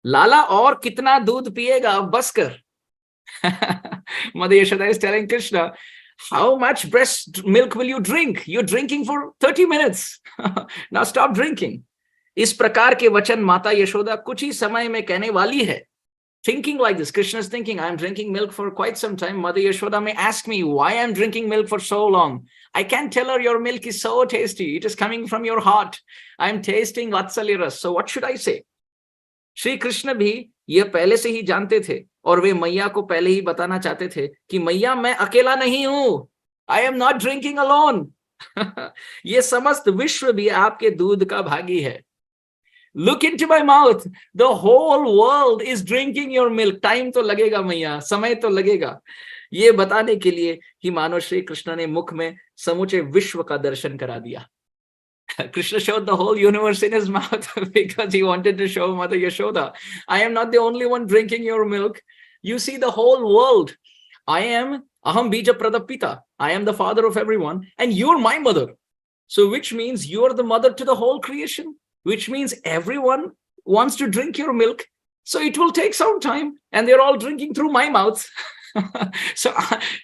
Lala aur kitna doodh piyega, bas kar. Mother Yashoda is telling Krishna, how much breast milk will you drink? You're drinking for 30 minutes. Now stop drinking. Is prakar ke vachan Mata Yashoda kuch hi samay mein kehne wali hai. Thinking like this, Krishna is thinking, I'm drinking milk for quite some time. Mother Yashoda may ask me why I'm drinking milk for so long. I can tell her your milk is so tasty. It is coming from your heart. I'm tasting Vatsalya Ras. So what should I say? Shri Krishna bhi ye pehle se hi jante the aur ve Maiya ko pehle hi batana chahte the ki Maiya main akela nahi hu. I am not drinking alone. Ye samast vishwa bhi aapke doodh ka bhagi hai. Look into my mouth. The whole world is drinking your milk. Time to lagega Maiya. Samay to lagega. ये बताने के लिए ही मानो श्री कृष्ण ने मुख में समुचे विश्व का दर्शन करा दिया. Krishna showed the whole universe in his mouth because he wanted to show Mother Yashoda, I am not the only one drinking your milk. You see the whole world. I am Aham Bija Pradapita. I am the father of everyone and you're my mother. So which means you're the mother to the whole creation, which means everyone wants to drink your milk. So it will take some time and they're all drinking through my mouth. So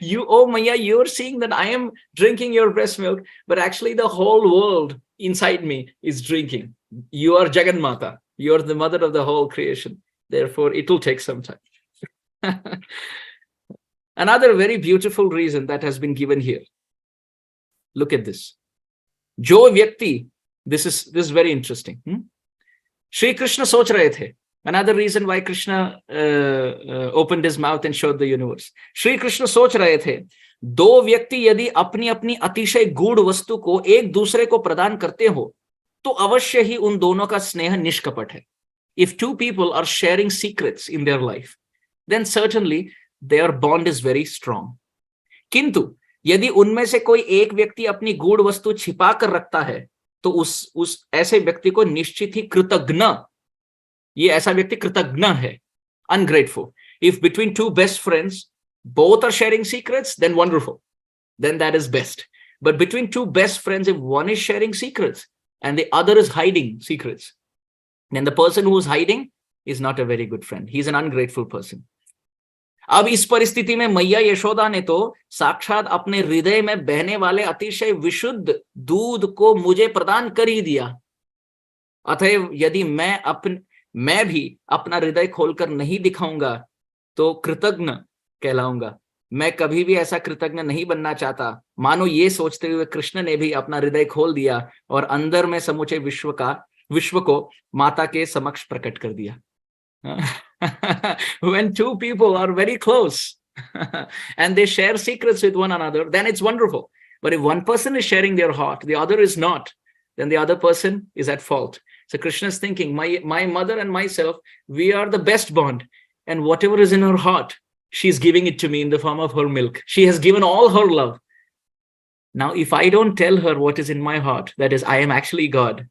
you, oh Maya, you're seeing that I am drinking your breast milk, but actually the whole world inside me is drinking. You are Jagan Mata. You're the mother of the whole creation. Therefore, it will take some time. Another very beautiful reason that has been given here. Look at this. Jo Vyakti. This is very interesting. Shri Krishna soch rahe the. Another reason why Krishna opened his mouth and showed the universe. Shri Krishna soch rahe the, दो व्यक्ति यदि अपनी अपनी अतिशय गूढ़ वस्तु को एक दूसरे को प्रदान करते हो, तो अवश्य ही उन दोनों का स्नेह निष्कपट है. If two people are sharing secrets in their life, then certainly their bond is very strong. किंतु यदि उनमें से कोई एक व्यक्ति अपनी गूढ़ वस्तु छिपा कर रखता है, तो उस ऐसे व्यक्ति को निश्चित ही कृतज्ञ, ये ऐसा व्यक्ति कृतज्ञ है, ungrateful. If between two best friends, both are sharing secrets, then wonderful. Then that is best. But between two best friends, if one is sharing secrets and the other is hiding secrets, then the person who is hiding is not a very good friend. He's an ungrateful person. अब इस परिस्थिति में मैया यशोदा ने तो साक्षात अपने हृदय में बहने वाले अतिशय विशुद्ध दूध को मुझे प्रदान कर ही दिया। अतएव यदि मैं भी अपना हृदय खोलकर नहीं दिखाऊंगा तो कृतज्ञ कहलाऊंगा। मैं कभी भी ऐसा कृतज्ञ नहीं बनना चाहता। मानो ये सोचते हुए कृष्ण ने भी अपना हृदय खोल दिया और अंदर में समूचे विश्व को माता के समक्ष प्रकट कर दिया। When two people are very close and they share secrets with one another, then it's wonderful. But if one person is sharing their heart, the other is not, then the other person is at fault. So Krishna is thinking, my mother and myself, we are the best bond. And whatever is in her heart, she's giving it to me in the form of her milk. She has given all her love. Now, if I don't tell her what is in my heart, that is, I am actually God,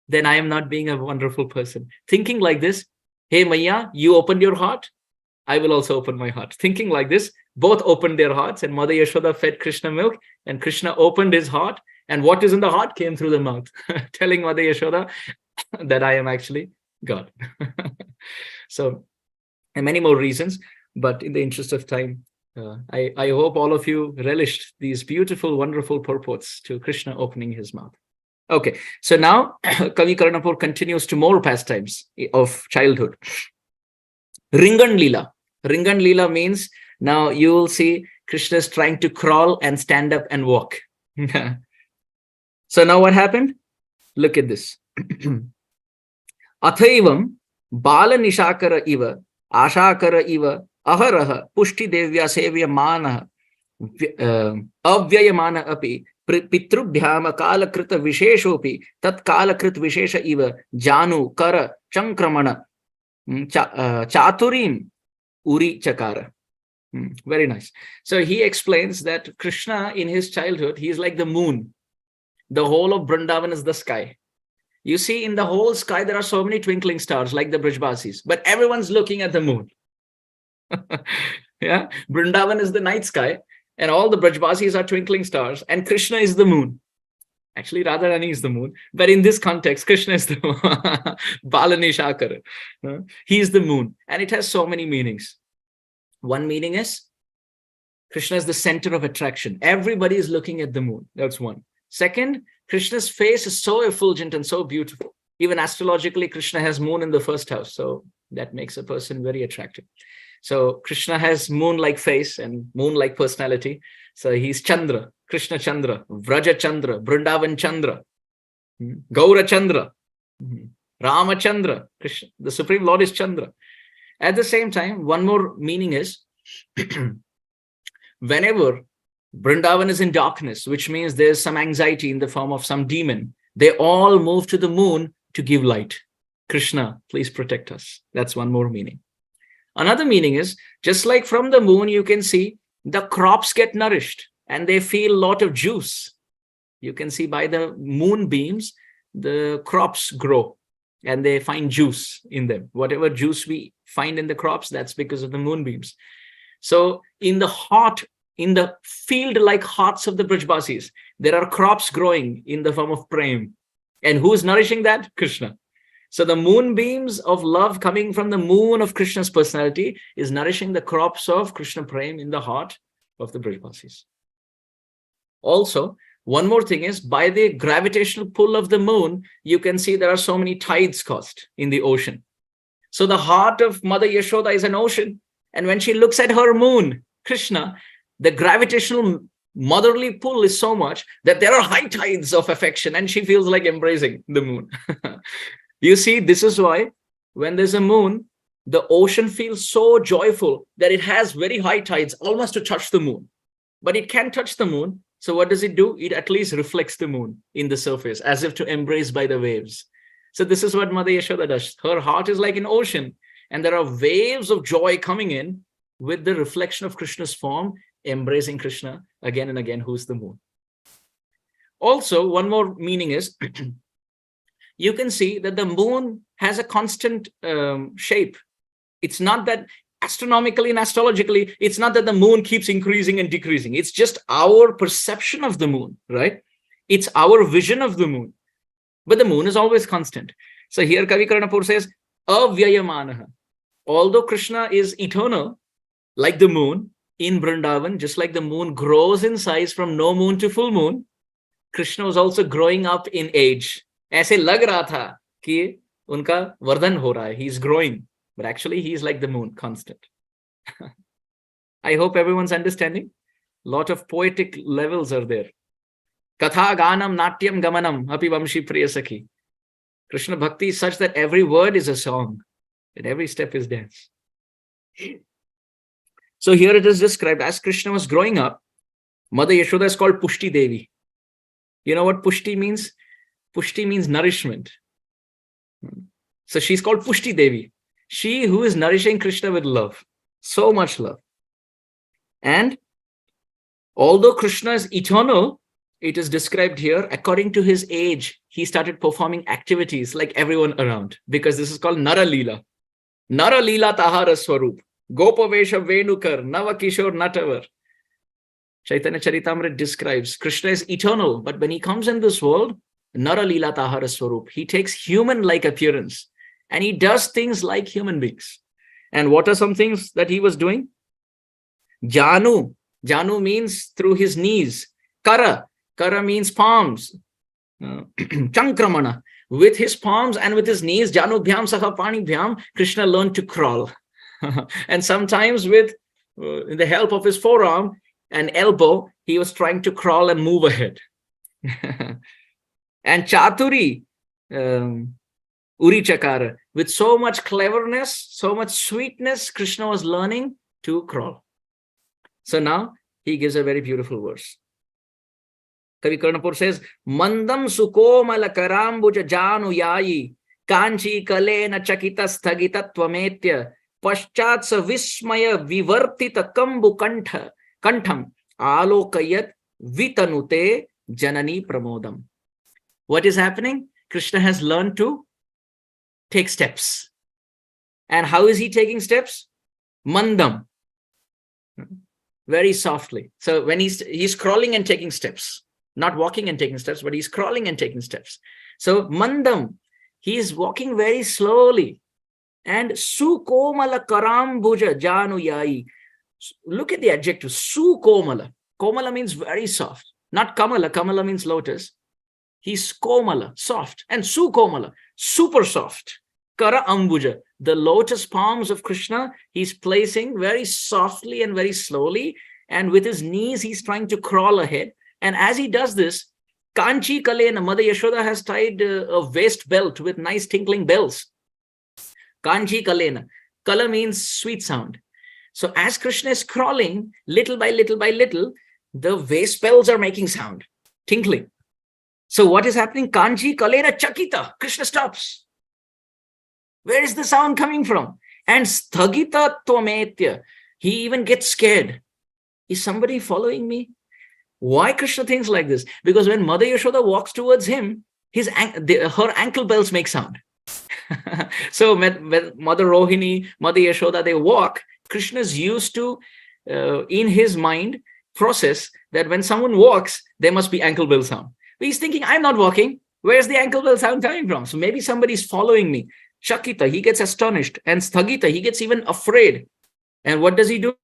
then I am not being a wonderful person. Thinking like this, hey, Maya, you opened your heart, I will also open my heart. Thinking like this, both opened their hearts, and Mother Yashoda fed Krishna milk, and Krishna opened his heart, and what is in the heart came through the mouth, telling Mother Yashoda that I am actually God. So, and many more reasons, but in the interest of time, I hope all of you relished these beautiful, wonderful purports to Krishna opening his mouth. Okay, so now Kavi Karnapur continues to more pastimes of childhood. Ringan Leela. Ringan Leela means now you will see Krishna is trying to crawl and stand up and walk. So now what happened? Look at this. Athaivam Bala Nishakara Iva Ashakara Iva Aharaha Pushti Devya Sevya Mana Avyayamana Api Pitrubhyama Kalakrita Visheshopi Tat Kalakrit Vishesha Iva Janu Kara Chankramana Chaturim Uri Chakara. Very nice. So he explains that Krishna in his childhood, he is like the moon. The whole of Vrindavan is the sky. You see, in the whole sky, there are so many twinkling stars like the Brajbasis, but everyone's looking at the moon. Yeah, Vrindavan is the night sky, and all the Brajbasis are twinkling stars, and Krishna is the moon. Actually, Radharani is the moon, but in this context, Krishna is the Balani Shakara. He is the moon, and it has so many meanings. One meaning is Krishna is the center of attraction. Everybody is looking at the moon. That's one. Second, Krishna's face is so effulgent and so beautiful. Even astrologically, Krishna has moon in the first house, so that makes a person very attractive. So Krishna has moon-like face and moon-like personality. So he's Chandra, Krishna Chandra, Vraja Chandra, Vrindavan Chandra, Gaura Chandra, Rama Chandra. Krishna, the Supreme Lord is Chandra. At the same time, one more meaning is whenever Vrindavan is in darkness, which means there's some anxiety in the form of some demon, they all move to the moon to give light. Krishna, please protect us. That's one more meaning. Another meaning is, just like from the moon, you can see the crops get nourished and they feel a lot of juice. You can see by the moonbeams, the crops grow and they find juice in them. Whatever juice we find in the crops, that's because of the moonbeams. So in the heart, in the field-like hearts of the Brajbasis, there are crops growing in the form of prem. And who's nourishing that? Krishna. So the moonbeams of love coming from the moon of Krishna's personality is nourishing the crops of Krishna prem in the heart of the Brajbasis. Also, one more thing is, by the gravitational pull of the moon, you can see there are so many tides caused in the ocean. So the heart of Mother Yashoda is an ocean. And when she looks at her moon, Krishna, the gravitational motherly pull is so much that there are high tides of affection and she feels like embracing the moon. You see, this is why when there's a moon, the ocean feels so joyful that it has very high tides almost to touch the moon. But it can't touch the moon. So what does it do? It at least reflects the moon in the surface as if to embrace by the waves. So this is what Mother Yashoda does. Her heart is like an ocean and there are waves of joy coming in with the reflection of Krishna's form, embracing Krishna again and again, who's the moon. Also, one more meaning is, you can see that the moon has a constant shape. It's not that astronomically and astrologically, it's not that the moon keeps increasing and decreasing. It's just our perception of the moon, right? It's our vision of the moon. But the moon is always constant. So here Kavi Karnapur says, Avyayamanaha. Although Krishna is eternal, like the moon in Vrindavan, just like the moon grows in size from no moon to full moon, Krishna was also growing up in age. ऐसे लग रहा था कि उनका वर्धन हो रहा है. He's growing, but actually he's like the moon, constant. I hope everyone's understanding. Lot of poetic levels are there. Katha ganam natyam gamanam api vamshi priyasakhi. Krishna Bhakti is such that every word is a song and every step is dance. So here it is described as Krishna was growing up. Mother Yashoda is called Pushti Devi. You know what Pushti means? Pushti means nourishment. So she's called Pushti Devi. She who is nourishing Krishna with love. So much love. And although Krishna is eternal, it is described here, according to his age, he started performing activities like everyone around, because this is called Nara Leela. Nara Leela Tahara Swarup. Gopavesha Venukar, Nava Kishore Natavar. Chaitanya Charitamrita describes Krishna is eternal, but when he comes in this world, Nara Leela Tahara Swarup, he takes human-like appearance and he does things like human beings. And what are some things that he was doing? Janu. Janu means through his knees. Kara. Kara means palms. Chankramana. With his palms and with his knees, Janu Bhyam Saha Pani Bhyam, Krishna learned to crawl. And sometimes with the help of his forearm and elbow, he was trying to crawl and move ahead. And Chaturi, Uri Chakara, with so much cleverness, so much sweetness, Krishna was learning to crawl. So now he gives a very beautiful verse. Kavi Karnapur says, Mandam sukomala karambuja janu yayi, kanchi kalena chakita sthagita tvametya, paschatsa vismaya vivartita kambu kantham, alokayat vitanute janani pramodam. What is happening? Krishna has learned to take steps. And how is he taking steps? Mandam. Very softly. So when he's crawling and taking steps, not walking and taking steps, but he's crawling and taking steps. So mandam, he is walking very slowly. And sukomala karambuja janu yai. Look at the adjective, sukomala. Komala means very soft. Not kamala. Kamala means lotus. He's komala, soft. And sukomala, super soft. Kara ambuja, the lotus palms of Krishna, he's placing very softly and very slowly. And with his knees, he's trying to crawl ahead. And as he does this, Kanchi Kalena, Mother Yashoda has tied a waist belt with nice tinkling bells. Kanchi Kalena. Kala means sweet sound. So as Krishna is crawling, little by little by little, the waist bells are making sound, tinkling. So what is happening? Kanchi Kalena Chakita. Krishna stops. Where is the sound coming from? And Sthagita Tvametya. He even gets scared. Is somebody following me? Why Krishna thinks like this? Because when Mother Yashoda walks towards him, her ankle bells make sound. So when Mother Rohini, Mother Yashoda, they walk, Krishna's used to, in his mind, process that when someone walks, there must be ankle bell sound. But he's thinking, I'm not walking. Where's the ankle bell sound coming from? So maybe somebody's following me. Shakita, he gets astonished. And Sthagita, he gets even afraid. And what does he do?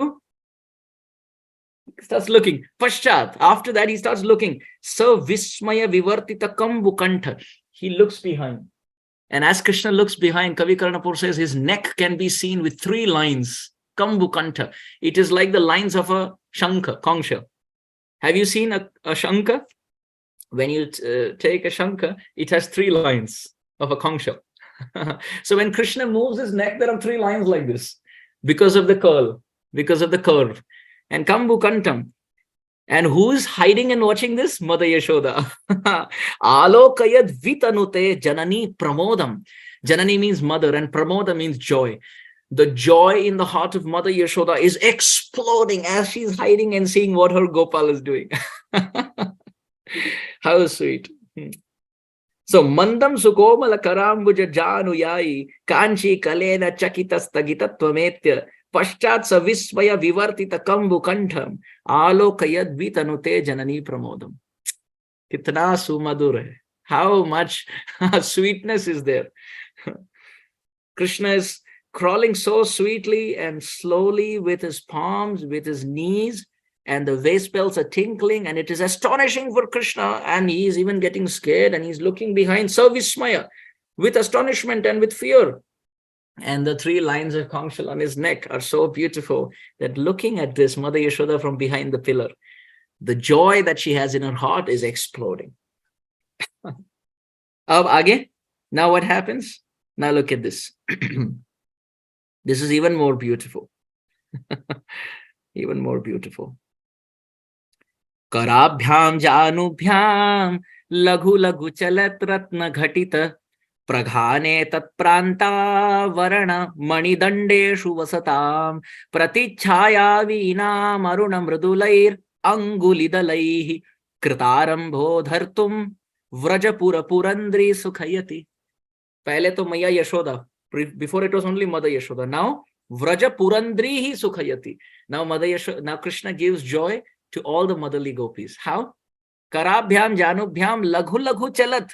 He starts looking. Paschat, after that, he starts looking. So Vismaya Vivartita Kambu Kantha. He looks behind. And as Krishna looks behind, Kavi Karnapur says his neck can be seen with 3 lines. Kambu Kantha. It is like the lines of a Shanka, conch shell. Have you seen a Shanka? When you take a Shanka, it has 3 lines of a conch shell. So when Krishna moves his neck, there are 3 lines like this because of the curl, because of the curve. And Kambu Kantam. And who is hiding and watching this? Mother Yashoda. Alokayad vitanute janani pramodam. Janani means mother and pramoda means joy. The joy in the heart of Mother Yashoda is exploding as she's hiding and seeing what her Gopāla is doing. How sweet. So, Mandam Sukomala Karambuja Janu Yai, Kanchi Kalena Chakita Stagita Tvametya, Paschat Savismaya Vivartita Kambu Kantham, Alokayad Vitanute Janani Pramodam. Kitna sumadur hai. How much sweetness is there. Krishna is crawling so sweetly and slowly with his palms, with his knees, and the vase bells are tinkling, and it is astonishing for Krishna, and he is even getting scared, and he's looking behind Savismaya with astonishment and with fear. And the 3 lines of Kangshala on his neck are so beautiful that looking at this, Mother Yashoda from behind the pillar, the joy that she has in her heart is exploding. Again, now what happens? Now look at this. This is even more beautiful. Even more beautiful. Karabhyam janubhyam laghu laghu chalat ratna ghatita praghane tat pranta varana manidandeshu vasatam pratichhaya vinam aruna mridulair angulidalaihi kritarambo dhartum vrajapura purandri sukhayati. Pehle to Maya Yashoda. Before it was only Mother Yashoda. Now Vraja Purandrihi Sukhayati. Now Mother Yashoda, now Krishna gives joy to all the motherly gopis. How? Karabhyam janubhyam laghu laghu chalat.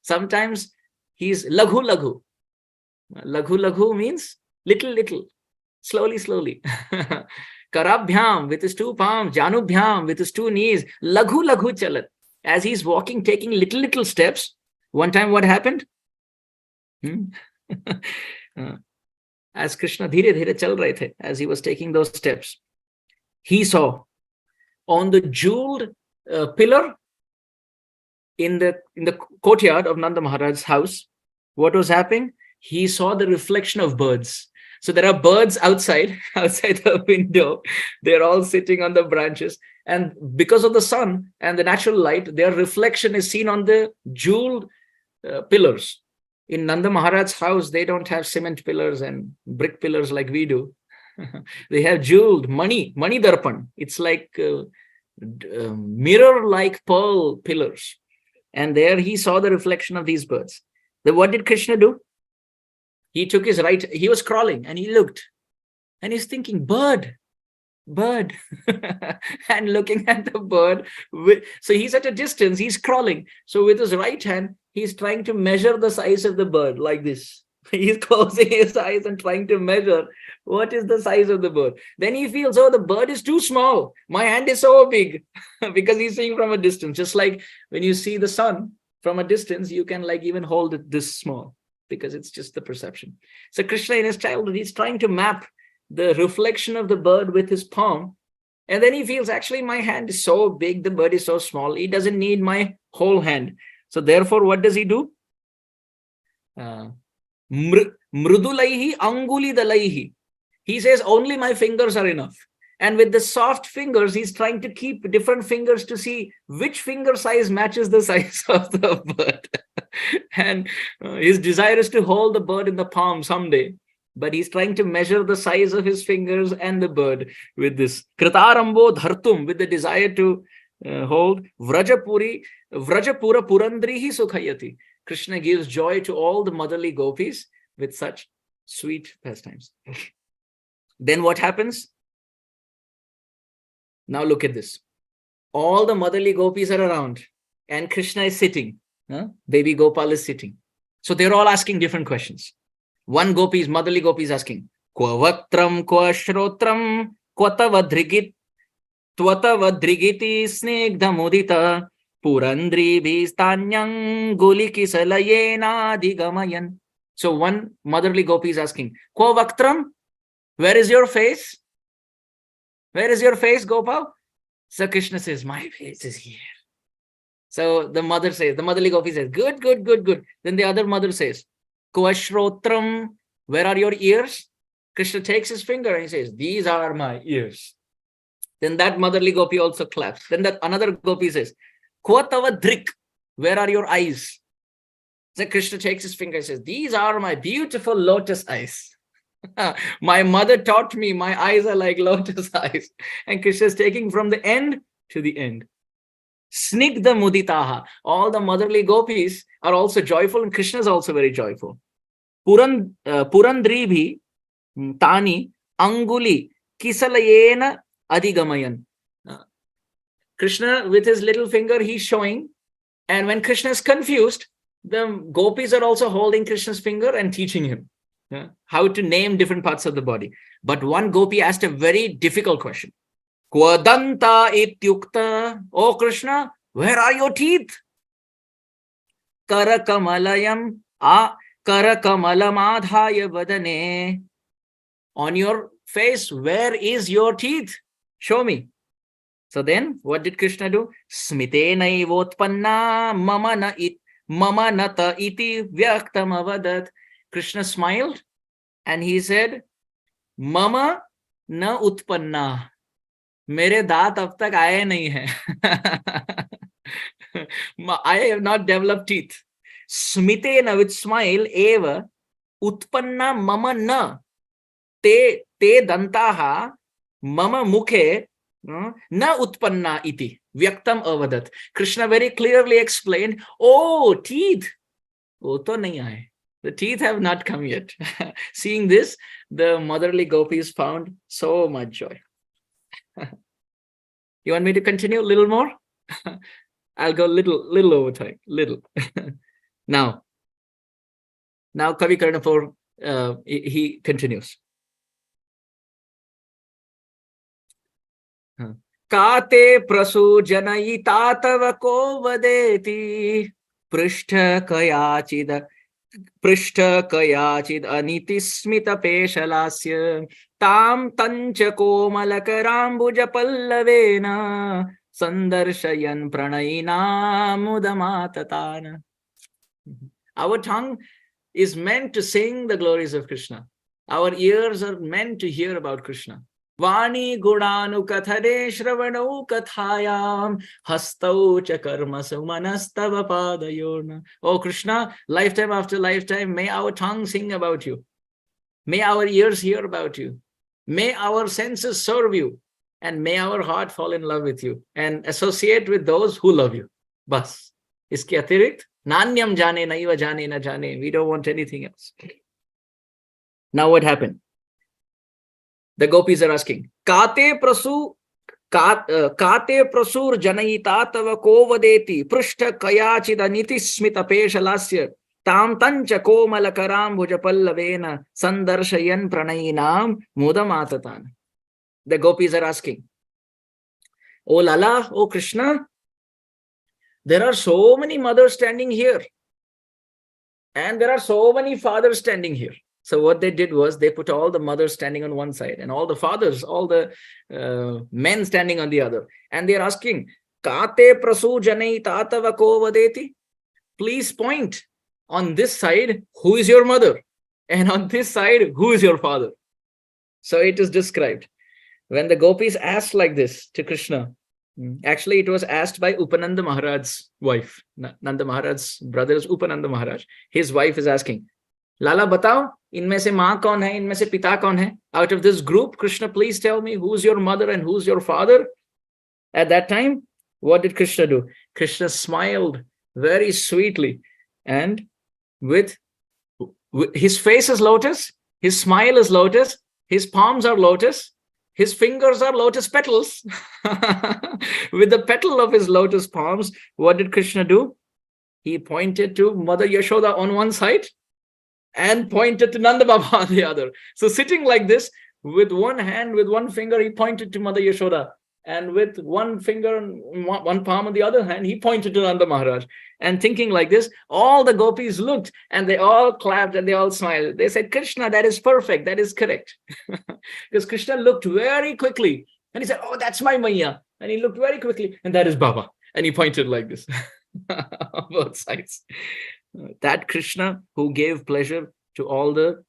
Sometimes he's laghu laghu. Laghu laghu means little little, slowly slowly. Karabhyam with his 2 palms, janubhyam with his 2 knees, laghu laghu chalat. As he's walking, taking little little steps. One time what happened? As Krishna dhire dhire chal rahe the, as he was taking those steps, he saw on the jeweled pillar in the courtyard of Nanda Maharaj's house, what was happening? He saw the reflection of birds. So there are birds outside the window. They're all sitting on the branches, and because of the sun and the natural light, their reflection is seen on the jeweled pillars. In Nanda Maharaj's house, they don't have cement pillars and brick pillars like we do. They have jeweled mani darpan. It's like mirror-like pearl pillars. And there he saw the reflection of these birds. Then what did Krishna do? He took his right, he was crawling and he looked and he's thinking, bird, and looking at the bird. So he's at a distance, he's crawling. So with his right hand, he's trying to measure the size of the bird like this. He's closing his eyes and trying to measure what is the size of the bird. Then he feels, oh, the bird is too small. My hand is so big, because he's seeing from a distance. Just like when you see the sun from a distance, you can like even hold it this small, because it's just the perception. So Krishna in his childhood, he's trying to map the reflection of the bird with his palm. And then he feels, actually, my hand is so big, the bird is so small. He doesn't need my whole hand. So therefore, what does he do? Mrudulaihi anguli dalaihi. He says, only my fingers are enough. And with the soft fingers, he's trying to keep different fingers to see which finger size matches the size of the bird. And his desire is to hold the bird in the palm someday. But he's trying to measure the size of his fingers and the bird with this kritarambo dhartum, with the desire to hold Vrajapura purandrihi sukhayati. Krishna gives joy to all the motherly gopis with such sweet pastimes. Then what happens? Now look at this. All the motherly gopis are around and Krishna is sitting. Baby Gopāla is sitting. So they're all asking different questions. One motherly gopi is asking, Kwa vaktram, kwa shrotram, kwatava drigit, twatava drigiti snigdha mudita, purandri bhistanyang guliki salayena digamayan. So one motherly gopi is asking, Kwa vaktram, where is your face? Where is your face, Gopal? So Krishna says, my face is here. So the motherly gopi says, good. Then the other mother says, Kvashrotram, where are your ears? Krishna takes his finger and he says, these are my ears. Then that motherly gopi also claps. Then that another gopi says, Kvatava drik, where are your eyes? So Krishna takes his finger and says, these are my beautiful lotus eyes. My mother taught me my eyes are like lotus eyes. And Krishna is taking from the end to the end. Snigdha muditaha. All the gopis are also joyful, and Krishna is also very joyful. Purandribhi tani anguli kisalayena adigamayan. Krishna with his little finger he's showing, and when Krishna is confused, the gopis are also holding Krishna's finger and teaching him. how to name different parts of the body. But one gopi asked a very difficult question. Kwadanta ityukta. Oh Krishna, where are your teeth? Karakamalayam karakamalam vadane. On your face, where is your teeth? Show me. So then, what did Krishna do? Smite naivotpanna mama nata iti vyaktam avadat. Krishna smiled and he said, Mama na utpanna. Mere daat ab tak aaye nahi hai. I have not developed teeth. Smitena, with smile, eva utpanna mama na te dantaha mama mukhe na utpanna iti vyaktam avadat. Krishna very clearly explained, oh, teeth, wo to nahi aaye. The teeth have not come yet. Seeing this, the motherly gopis found so much joy. You want me to continue a little more? I'll go little over time, little. Now Kavi Karnapur, he continues. Kate prasu janayita tava ko vadeti prishta kayachid aniti smita peshalasya tam tancha komalakarambuja pallavena sandarshayan pranayina mudamatatana. Our tongue is meant to sing the glories of Krishna. Our ears are meant to hear about Krishna. Vani gudanu kathare shravanu kathayam hastau cha karma sumanastava padayorna. Oh Krishna, lifetime after lifetime, may our tongue sing about you. May our ears hear about you. May our senses serve you. And may our heart fall in love with you and associate with those who love you. Bas. Iske atirikt, nanyam jane naiva jane na jane. We don't want anything else. Now what happened? The gopis are asking, Kate prasur janayita tava ko vadeti prishta kayachida niti smita peshalasya tam tancha komalakaram bhujapallavena sandarshayan pranayinam mudamatatana. The gopis are asking, Oh Lala, oh Krishna, there are so many mothers standing here and there are so many fathers standing here. So what they did was they put all the mothers standing on one side and all the fathers, all the men standing on the other. And they're asking, Kate prasu janai tatava ko vadeti? Please point on this side, who is your mother? And on this side, who is your father? So it is described. When the gopis asked like this to Krishna, actually it was asked by Upananda Maharaj's wife. Nanda Maharaj's brother is Upananda Maharaj. His wife is asking, Lala batao, inme se maa kaun hai, inme se pita kaun hai? Out of this group, Krishna, please tell me who's your mother and who's your father? At that time, what did Krishna do? Krishna smiled very sweetly and with his face is lotus, his smile is lotus, his palms are lotus, his fingers are lotus petals. With the petal of his lotus palms, what did Krishna do? He pointed to Mother Yashoda on one side and pointed to Nanda Baba on the other. So sitting like this, with one hand, with one finger, he pointed to Mother Yashoda. And with one finger and one palm on the other hand, he pointed to Nanda Maharaj. And thinking like this, all the gopis looked and they all clapped and they all smiled. They said, Krishna, that is perfect. That is correct. Because Krishna looked very quickly and he said, oh, that's my Maiya. And he looked very quickly and that is Baba. And he pointed like this on both sides. That Krishna who gave pleasure to all the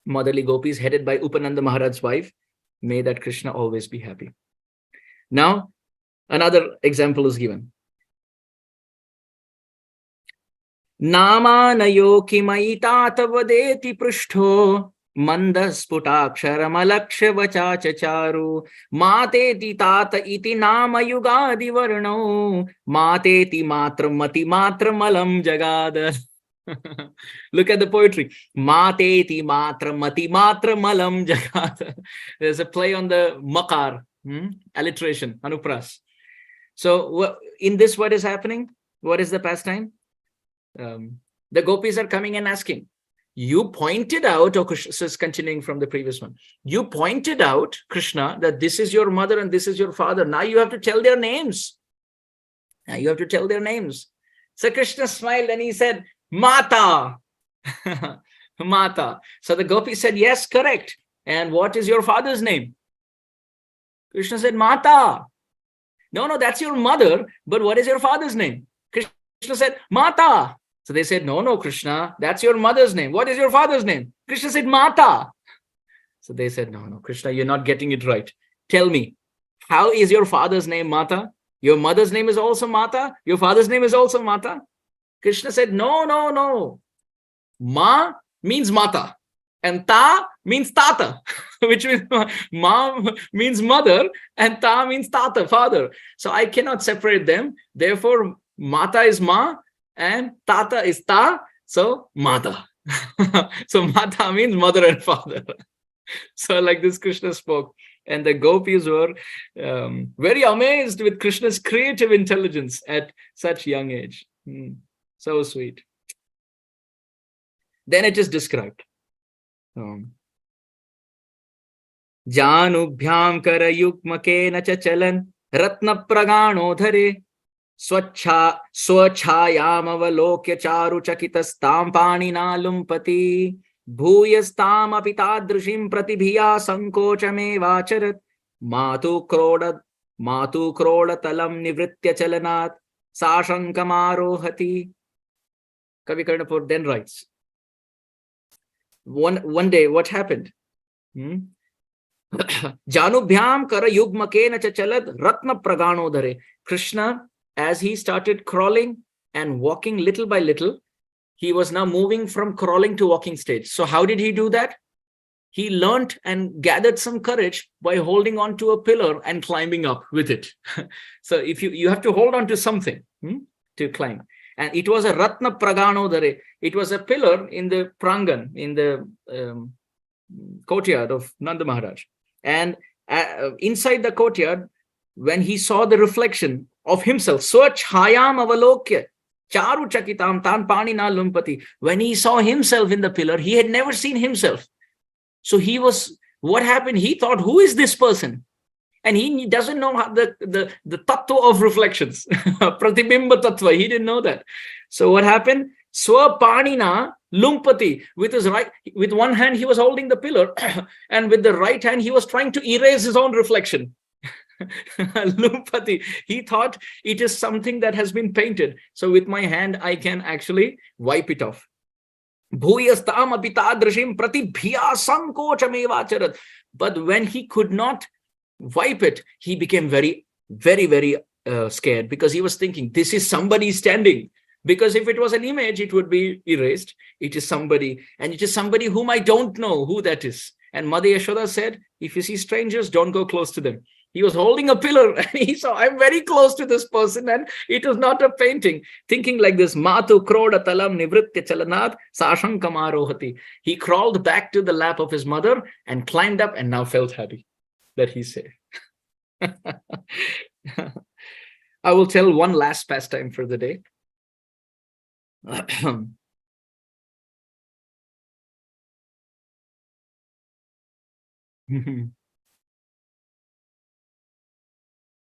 motherly gopis headed by Upananda Maharaj's wife, may that Krishna always be happy. Now, another example is given. Nama nayo kimaita tavadeti prishto mandas putakshara malaksha vachachacharu mateti tata iti nama yugadi varno mateti matram mati matram alam jagada. Look at the poetry. Mateti matram mati matram alam jagada. There's a play on the makar. Alliteration, anupras. So in this, what is happening? What is the pastime? The gopis are coming and asking, You pointed out, oh, Krishna is continuing from the previous one. You pointed out, Krishna, that this is your mother and this is your father. Now you have to tell their names. Now you have to tell their names. So Krishna smiled and he said, Mata. Mata. So the gopi said, yes, correct. And what is your father's name? Krishna said, Mata. No, that's your mother. But what is your father's name? Krishna said, Mata. So they said, no, Krishna, that's your mother's name. What is your father's name? Krishna said, Mata. So they said, no, Krishna, you're not getting it right. Tell me, how is your father's name Mata? Your mother's name is also Mata? Your father's name is also Mata? Krishna said, no. Ma means Mata. And Ta means Tata, which means Ma means mother and Ta means Tata, father. So I cannot separate them. Therefore, Mata is Ma and Tata is Ta, so Mata. So Mata means mother and father. So like this Krishna spoke. And the gopis were very amazed with Krishna's creative intelligence at such young age. So sweet. Then it is described. Janubhyam karayukmakena cha chalan ratna praganodhare swachhayam avalokya charu chakitastam panina lumpati bhuyastam apitadrishim pratibhiya sankochamevacharat matu krodatalam nivritya chalanat sashankamarohati. Kavi Karnapur then writes, one day what happened? Janubhyam kara yugmakena cha chalad ratna praganodhare. Krishna, as he started crawling and walking little by little, he was now moving from crawling to walking stage. So how did he do that? He learnt and gathered some courage by holding on to a pillar and climbing up with it. So if you have to hold on to something to climb. And it was a ratna praganodhare. It was a pillar in the prangan, in the courtyard of Nanda Maharaj. And inside the courtyard, when he saw the reflection of himself, swachhayam avalokya charu chakitam tan panina lumpati. When he saw himself in the pillar, he had never seen himself. So what happened? He thought, who is this person? And he doesn't know how the tattva of reflections, pratibimba tattva. He didn't know that. So what happened? Swapanina lumpati. With one hand he was holding the pillar, and with the right hand he was trying to erase his own reflection. Lumpati. He thought it is something that has been painted. So with my hand I can actually wipe it off. Bhuyastam apitadrishim pratibhiya sankochamevacharat. But when he could not wipe it, he became very, very, very scared, because he was thinking, this is somebody standing. Because if it was an image, it would be erased. It is somebody, and it is somebody whom I don't know who that is. And Mother Yashoda said, if you see strangers, don't go close to them. He was holding a pillar and he saw, I'm very close to this person and it was not a painting. Thinking like this, Matu kroda talam nivritya chalanat sashankamarohati. He crawled back to the lap of his mother and climbed up and now felt happy that he's safe. I will tell one last pastime for the day.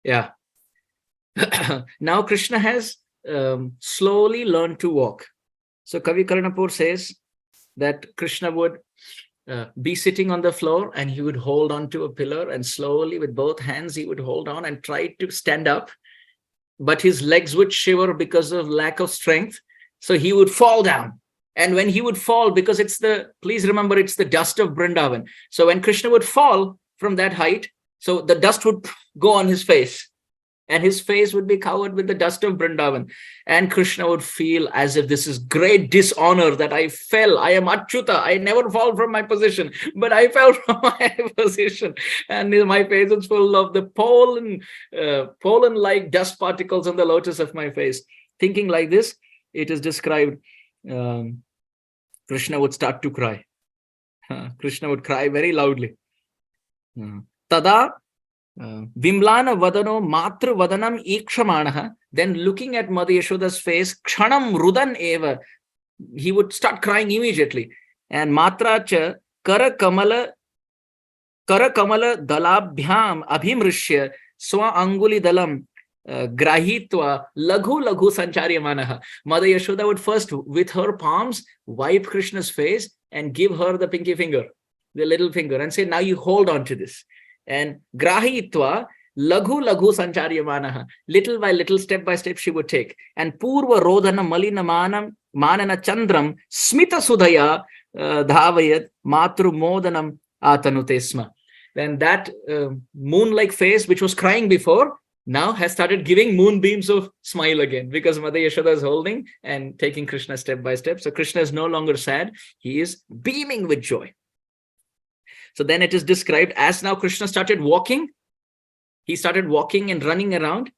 Yeah. Now Krishna has slowly learned to walk. So Kavi Karnapur says that Krishna would be sitting on the floor and he would hold on to a pillar, and slowly with both hands he would hold on and try to stand up, but his legs would shiver because of lack of strength. So he would fall down. And when he would fall, because please remember, it's the dust of Vrindavan. So when Krishna would fall from that height, so the dust would go on his face, and his face would be covered with the dust of Vrindavan. And Krishna would feel as if this is great dishonor that I fell. I am Achyuta. I never fall from my position, but I fell from my position. And my face is full of the pollen-like dust particles on the lotus of my face. Thinking like this, it is described, Krishna would start to cry. Krishna would cry very loudly. Tada Vimlana vadano matra vadanam ikshamanaha. Then looking at Mother Yashoda's face, kshanam rudan eva. He would start crying immediately. And Matra cha kara kamala dalabhyam abhimrishya swa anguli dalam grahitva laghu laghu sancharyamanaha. Mother Yashoda would first, with her palms, wipe Krishna's face and give her the pinky finger, the little finger, and say, now you hold on to this. And grahitva laghu laghu sancharyamanaha. Little by little, step by step, she would take. And purva rodhana malina manana chandram smita sudaya dhavayat matru modanam atanutesma. Then that moon-like face, which was crying before, now has started giving moonbeams of smile again, because Mother Yashoda is holding and taking Krishna step by step. So Krishna is no longer sad. He is beaming with joy. So then it is described as now Krishna started walking. He started walking and running around.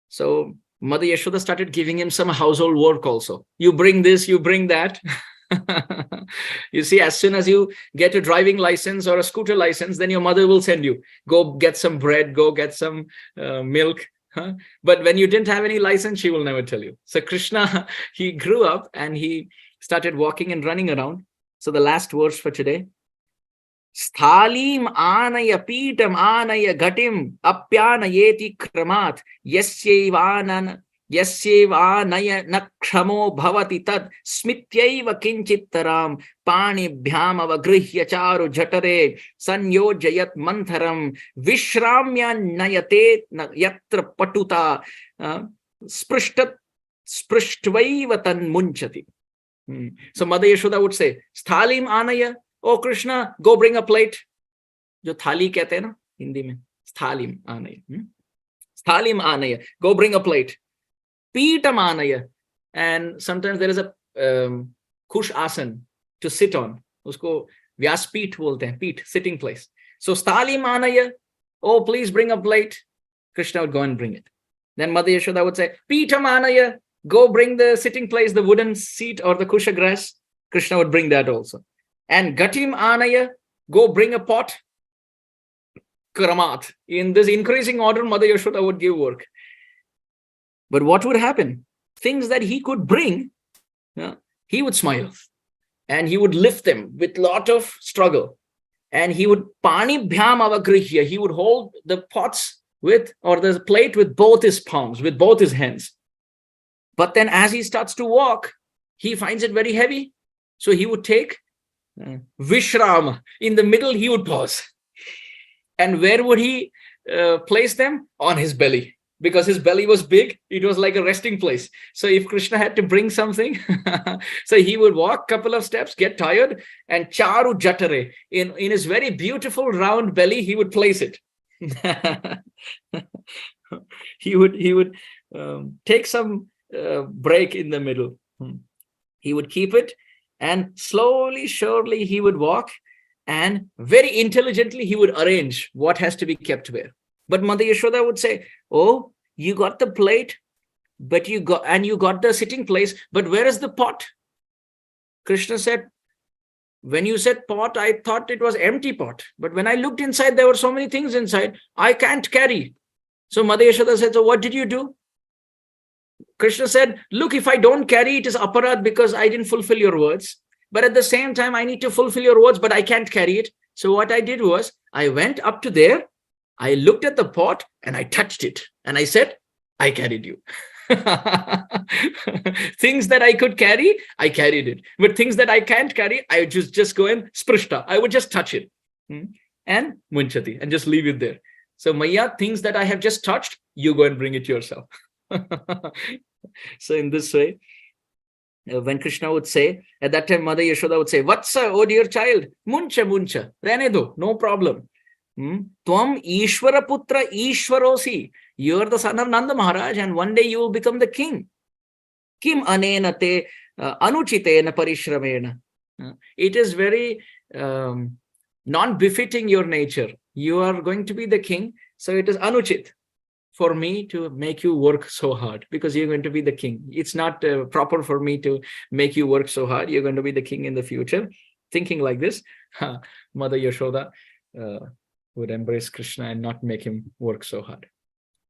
So Mother Yashoda started giving him some household work also. You bring this, you bring that. You see, as soon as you get a driving license or a scooter license, then your mother will send you, go get some bread, go get some milk. But when you didn't have any license, she will never tell you. So Krishna, he grew up and he started walking and running around. So the last verse for today. Sthalim anaya pitam anaya gatim apyanayeti kramat Yasyevanaya nakshamo bhavati tad smityaiva kinchittaram panibhyam avagrihya charu jatare sanyojayat mantharam vishramya nayate yatra patuta sprishtavaiva tan munchati. So Mother Yashoda would say, Sthalim anaya, oh Krishna, go bring a plate. Jo thali kehte hai na Hindi mein, Sthalim anaya. Sthalim anaya, go bring a plate. Pitam anaya, and sometimes there is a kush asan to sit on. Usko vyaspeet bolte hain, peet, sitting place. So Sthalim anaya, oh please bring a plate. Krishna would go and bring it. Then Mother Yashoda would say, Pitam anaya, go bring the sitting place, the wooden seat or the kusha grass. Krishna would bring that also. And Gatim anaya, go bring a pot. Kramat. In this increasing order, Mother Yashoda would give work. But what would happen? Things that he could bring, he would smile. And he would lift them with lot of struggle. And he would panibhyam avagrihya. He would hold the pots with, or the plate with both his palms, with both his hands. But then as he starts to walk, he finds it very heavy. So he would take Vishram. In the middle, he would pause. And where would he place them? On his belly. Because his belly was big, it was like a resting place. So if Krishna had to bring something, so he would walk a couple of steps, get tired, and charu jatare, in his very beautiful round belly, he would place it. He would take some break in the middle. He would keep it, and slowly, surely he would walk, and very intelligently he would arrange what has to be kept where. But Mother Yashoda would say, oh, you got the plate, but you got the sitting place, but where is the pot? Krishna said, when you said pot, I thought it was empty pot. But when I looked inside, there were so many things inside, I can't carry. So Mother Yashoda said, so what did you do? Krishna said, look, if I don't carry, it is aparad because I didn't fulfill your words. But at the same time, I need to fulfill your words, but I can't carry it. So what I did was, I went up to there, I looked at the pot and I touched it. And I said, I carried you. Things that I could carry, I carried it. But things that I can't carry, I would just go and sprishta. I would just touch it. And munchati, and just leave it there. So Maya, things that I have just touched, you go and bring it yourself. So in this way, when Krishna would say, at that time Mother Yashoda would say, Vatsa, oh dear child, muncha, rehne do, no problem. Tvam Ishvara Putra Ishvarosi. You are the son of Nanda Maharaj, and one day you will become the king. Kim anena te anuchitena parishramena. It is very non-befitting your nature. You are going to be the king, so it is anuchit for me to make you work so hard, because you're going to be the king. It's not proper for me to make you work so hard. You're going to be the king in the future. Thinking like this, Mother Yashoda would embrace Krishna and not make him work so hard.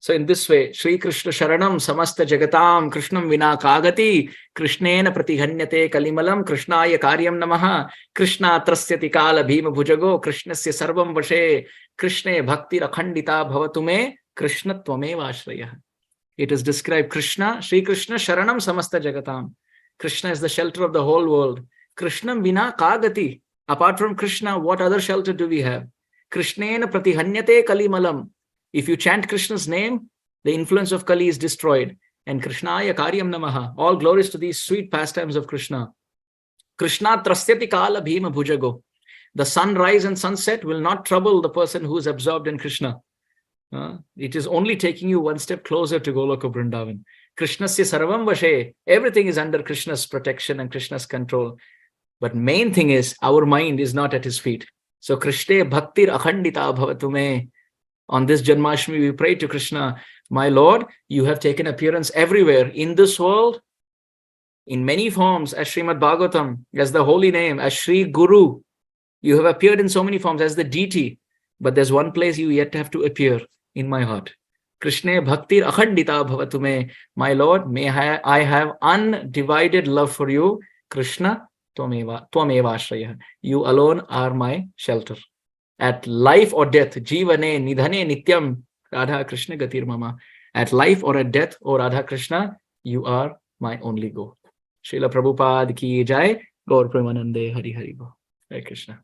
So in this way, Shri Krishna Sharanam Samasta Jagatam Krishnam Vina Kagati Krishnena Pratiganyate Kalimalam Krishnaya Karyam Namaha Krishna Trasyati Kala Bhima Bhujago Krishnasya Sarvam Vashe Krishne Bhakti Rakhandita Bhavatume Krishna Tvameva Ashraya. It is described Krishna, Shri Krishna Sharanam Samasta Jagatam. Krishna is the shelter of the whole world. Krishnam Vina Kagati. Apart from Krishna, what other shelter do we have? Krishnena Pratihanyate Kalimalam. If you chant Krishna's name, the influence of Kali is destroyed. And Krishnaya Karyam Namaha. All glories to these sweet pastimes of Krishna. Krishna Trasyati Kala Bhima Bhujago. The sunrise and sunset will not trouble the person who is absorbed in Krishna. It is only taking you one step closer to Goloka Vrindavan. Krishnasya Sarvam Vashe. Everything is under Krishna's protection and Krishna's control. But main thing is, our mind is not at his feet. So Krishne Bhaktir Akhandita Bhavatume. On this Janmāstami, we pray to Krishna, my Lord, you have taken appearance everywhere in this world, in many forms, as Srimad Bhagavatam, as the holy name, as Sri Guru. You have appeared in so many forms as the deity, but there's one place you yet have to appear, in my heart. Krishna Bhaktir Akhandita Bhavatume. My Lord, may I have undivided love for you. Krishna Tvameva Ashraya. You alone are my shelter. At life or death, Jivane Nidhane Nityam Radha Krishna Gatir Mama. At life or at death, O Radha Krishna, you are my only goal. Srila Prabhupada ki jai. Gaur Premanande Hari Hari Bo. Hare Krishna.